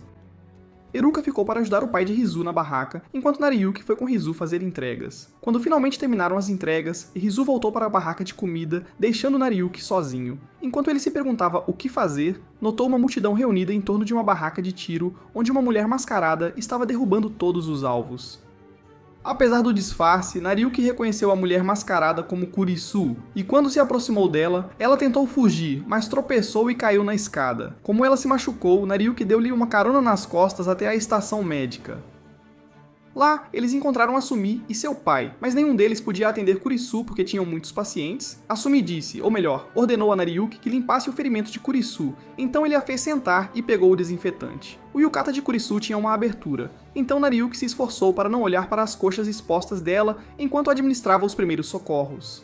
Eruka ficou para ajudar o pai de Rizu na barraca, enquanto Nariyuki foi com Rizu fazer entregas. Quando finalmente terminaram as entregas, Rizu voltou para a barraca de comida, deixando Nariyuki sozinho. Enquanto ele se perguntava o que fazer, notou uma multidão reunida em torno de uma barraca de tiro, onde uma mulher mascarada estava derrubando todos os alvos. Apesar do disfarce, Nariyuki reconheceu a mulher mascarada como Kurisu, e quando se aproximou dela, ela tentou fugir, mas tropeçou e caiu na escada. Como ela se machucou, Nariyuki deu-lhe uma carona nas costas até a estação médica. Lá, eles encontraram Asumi e seu pai, mas nenhum deles podia atender Kurisu porque tinham muitos pacientes. Asumi disse, ou melhor, ordenou a Nariyuki que limpasse o ferimento de Kurisu, então ele a fez sentar e pegou o desinfetante. O yukata de Kurisu tinha uma abertura, então Nariyuki se esforçou para não olhar para as coxas expostas dela enquanto administrava os primeiros socorros.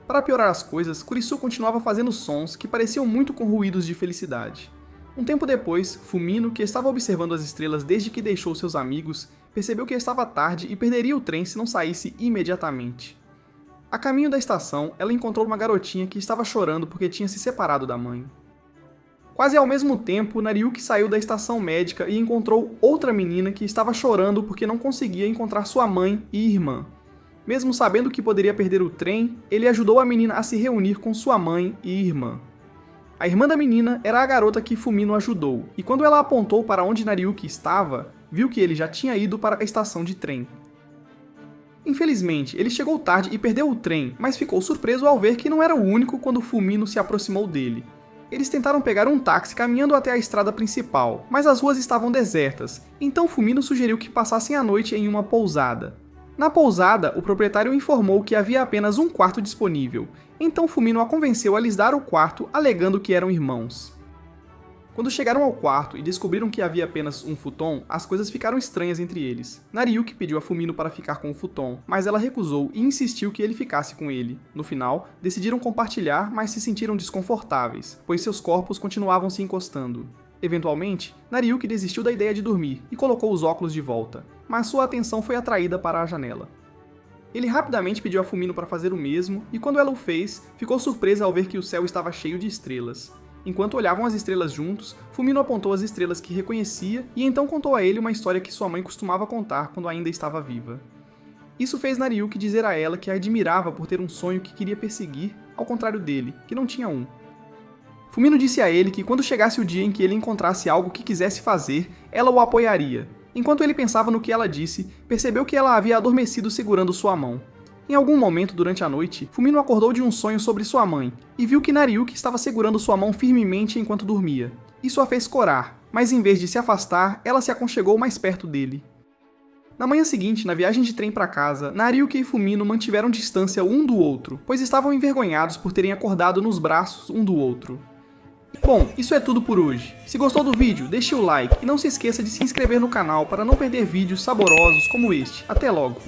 Para piorar as coisas, Kurisu continuava fazendo sons que pareciam muito com ruídos de felicidade. Um tempo depois, Fumino, que estava observando as estrelas desde que deixou seus amigos, percebeu que estava tarde e perderia o trem se não saísse imediatamente. A caminho da estação, ela encontrou uma garotinha que estava chorando porque tinha se separado da mãe. Quase ao mesmo tempo, Nariyuki saiu da estação médica e encontrou outra menina que estava chorando porque não conseguia encontrar sua mãe e irmã. Mesmo sabendo que poderia perder o trem, ele ajudou a menina a se reunir com sua mãe e irmã. A irmã da menina era a garota que Fumino ajudou, e quando ela apontou para onde Nariyuki estava, viu que ele já tinha ido para a estação de trem. Infelizmente, ele chegou tarde e perdeu o trem, mas ficou surpreso ao ver que não era o único quando Fumino se aproximou dele. Eles tentaram pegar um táxi caminhando até a estrada principal, mas as ruas estavam desertas, então Fumino sugeriu que passassem a noite em uma pousada. Na pousada, o proprietário informou que havia apenas um quarto disponível, então Fumino a convenceu a lhes dar o quarto, alegando que eram irmãos. Quando chegaram ao quarto e descobriram que havia apenas um futon, as coisas ficaram estranhas entre eles. Nariyuki pediu a Fumino para ficar com o futon, mas ela recusou e insistiu que ele ficasse com ele. No final, decidiram compartilhar, mas se sentiram desconfortáveis, pois seus corpos continuavam se encostando. Eventualmente, Nariyuki desistiu da ideia de dormir e colocou os óculos de volta, mas sua atenção foi atraída para a janela. Ele rapidamente pediu a Fumino para fazer o mesmo, e quando ela o fez, ficou surpresa ao ver que o céu estava cheio de estrelas. Enquanto olhavam as estrelas juntos, Fumino apontou as estrelas que reconhecia e então contou a ele uma história que sua mãe costumava contar quando ainda estava viva. Isso fez Nariyuki dizer a ela que a admirava por ter um sonho que queria perseguir, ao contrário dele, que não tinha um. Fumino disse a ele que quando chegasse o dia em que ele encontrasse algo que quisesse fazer, ela o apoiaria. Enquanto ele pensava no que ela disse, percebeu que ela havia adormecido segurando sua mão. Em algum momento durante a noite, Fumino acordou de um sonho sobre sua mãe, e viu que Nariyuki estava segurando sua mão firmemente enquanto dormia. Isso a fez corar, mas em vez de se afastar, ela se aconchegou mais perto dele. Na manhã seguinte, na viagem de trem para casa, Nariyuki e Fumino mantiveram distância um do outro, pois estavam envergonhados por terem acordado nos braços um do outro. Bom, isso é tudo por hoje. Se gostou do vídeo, deixe o like e não se esqueça de se inscrever no canal para não perder vídeos saborosos como este. Até logo!